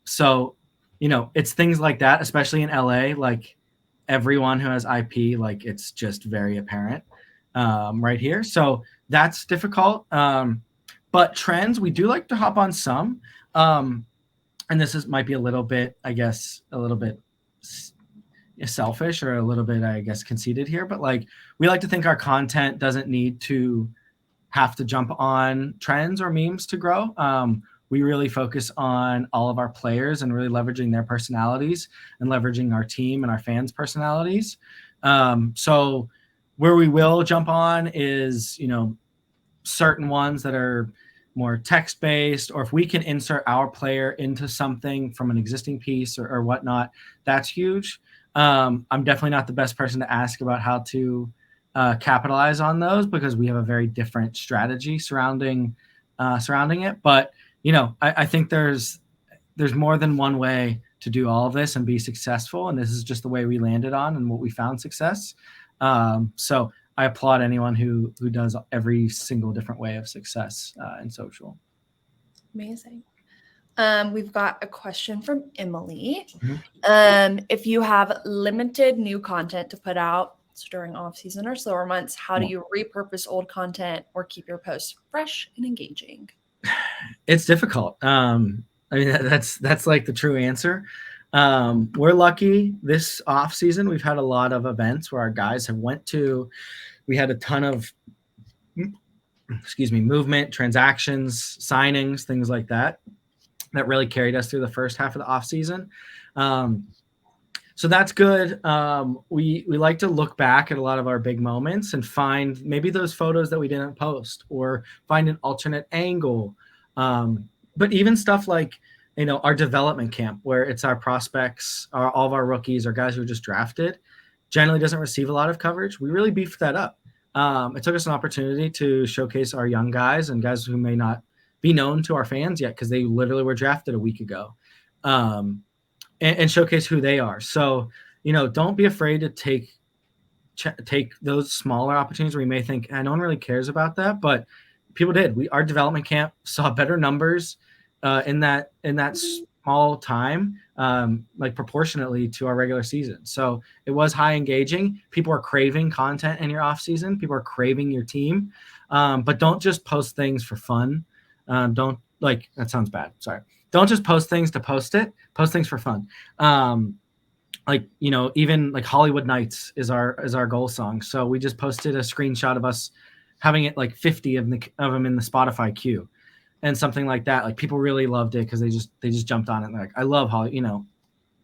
So, it's things like that, especially in LA, like everyone who has IP, like it's just very apparent right here. So that's difficult. But trends, we do like to hop on some. And this might be a little bit, I guess, a little bit selfish or a little bit, I guess, conceited here. But like we like to think our content doesn't need to have to jump on trends or memes to grow. We really focus on all of our players and really leveraging their personalities and leveraging our team and our fans' personalities. So where we will jump on is, certain ones that are more text-based, or if we can insert our player into something from an existing piece or whatnot, that's huge. I'm definitely not the best person to ask about how to capitalize on those because we have a very different strategy surrounding it. But I think there's more than one way to do all of this and be successful, and this is just the way we landed on and what we found success. So I applaud anyone who does every single different way of success in social. Amazing. We've got a question from Emily. Mm-hmm. If you have limited new content to put out during off season or slower months, how do you repurpose old content or keep your posts fresh and engaging? It's difficult. I mean, that's like the true answer. We're lucky this off season. We've had a lot of events where our guys have we had a ton of, movement, transactions, signings, things like that really carried us through the first half of the off season. So that's good. We like to look back at a lot of our big moments and find maybe those photos that we didn't post or find an alternate angle. But even stuff like, our development camp where it's our prospects, all of our rookies, or guys who are just drafted, generally doesn't receive a lot of coverage. We really beefed that up. It took us an opportunity to showcase our young guys and guys who may not be known to our fans yet because they literally were drafted a week ago. And showcase who they are. So, don't be afraid to take those smaller opportunities where you may think, no one really cares about that, but people did. Our development camp saw better numbers in that small time, like proportionately to our regular season. So it was high engaging. People are craving content in your off season. People are craving your team, but don't just post things for fun. Don't that sounds bad. Sorry. Don't just post things to post it. Post things for fun. Even like Hollywood Nights is our goal song. So we just posted a screenshot of us having it like 50 of them in the Spotify queue, and something like that. Like people really loved it because they just jumped on it. And they're like, I love Holly. They're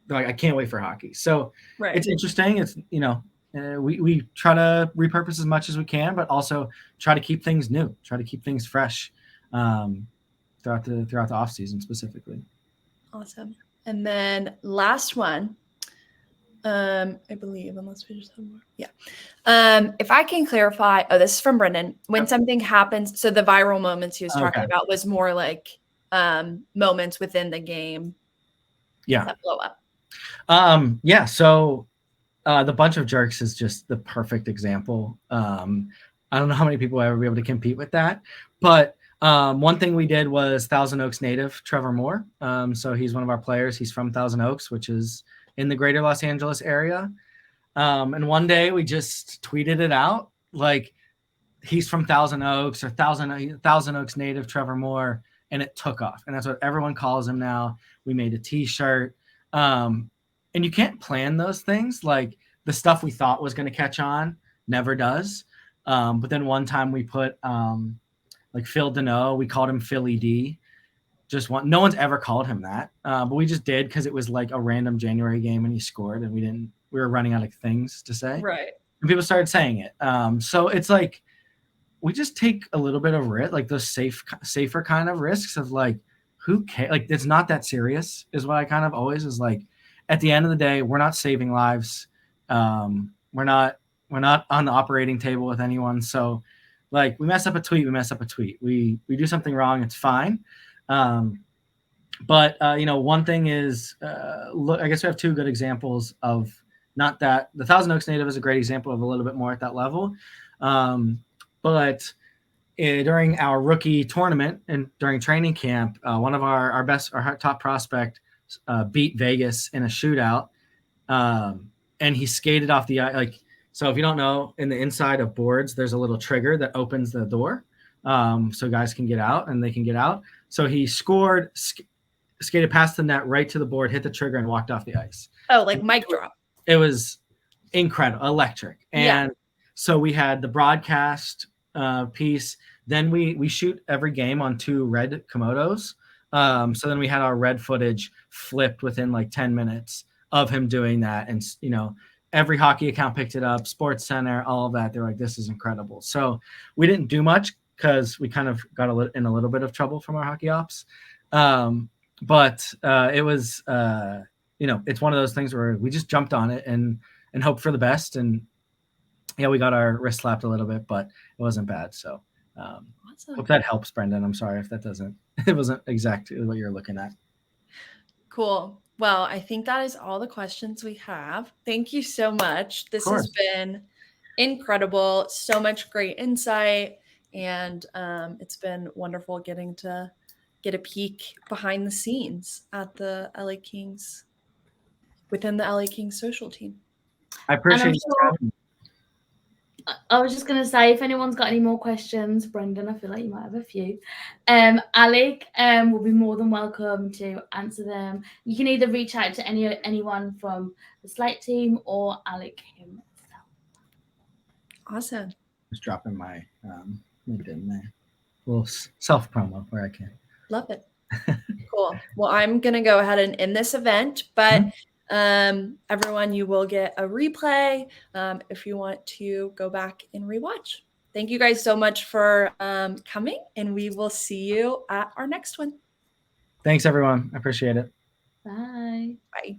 like, I can't wait for hockey. So It's interesting. It's we try to repurpose as much as we can, but also try to keep things new. Try to keep things fresh. Throughout the off season specifically. Awesome. And then last one, I believe, unless we just have more. Yeah. If I can clarify, this is from Brendan. When something happens, so the viral moments he was talking about was more like moments within the game. Yeah. That blow up. So the Bunch of Jerks is just the perfect example. I don't know how many people will ever be able to compete with that, but one thing we did was Thousand Oaks native Trevor Moore. So he's one of our players. He's from Thousand Oaks, which is in the greater Los Angeles area. And one day we just tweeted it out, like he's from Thousand Oaks or Thousand Oaks native Trevor Moore, and it took off. And that's what everyone calls him now. We made a t-shirt. And you can't plan those things. Like the stuff we thought was going to catch on never does. But then one time we put like Phil Deneau, we called him Philly D. No one's ever called him that. But we just did because it was like a random January game and he scored and we were running out of things to say. Right. And people started saying it. So it's like, we just take a little bit of risk, like those safer kind of risks of like, who cares? Like, it's not that serious is what I kind of always is like, at the end of the day, we're not saving lives. We're not on the operating table with anyone. So like we mess up a tweet, we do something wrong, it's fine. But one thing is, look, I guess we have two good examples of not that the Thousand Oaks native is a great example of a little bit more at that level. But during our rookie tournament and during training camp, one of our top prospect beat Vegas in a shootout, and he skated off the ice. So if you don't know, in the inside of boards, there's a little trigger that opens the door, so guys can get out and they can get out. So he scored, skated past the net, right to the board, hit the trigger, and walked off the ice. Oh, like mic drop. It was incredible, electric. And so we had the broadcast piece. Then we shoot every game on 2 red Komodos. So then we had our red footage flipped within like 10 minutes of him doing that. And, every hockey account picked it up, Sports Center, all of that. They're like, this is incredible. So we didn't do much because we kind of got in a little bit of trouble from our hockey ops. But it was, it's one of those things where we just jumped on it and hoped for the best. And yeah, we got our wrist slapped a little bit, but it wasn't bad. So Awesome. hope that helps, Brendan. I'm sorry if that doesn't, it wasn't exactly what you're looking at. Cool. Well, I think that is all the questions we have. Thank you so much. This has been incredible. So much great insight. And it's been wonderful getting to get a peek behind the scenes at the LA Kings, within the LA Kings social team. I appreciate you. I was just going to say, if anyone's got any more questions, Brendan, I feel like you might have a few. Alec will be more than welcome to answer them. You can either reach out to anyone from the Slate team or Alec himself. Awesome. Just dropping my LinkedIn there. A little self promo where I can. Love it. Cool. Well, I'm going to go ahead and end this event, but everyone, you will get a replay if you want to go back and rewatch. Thank you guys so much for coming, and we will see you at our next one. Thanks, everyone. I appreciate it. Bye. Bye.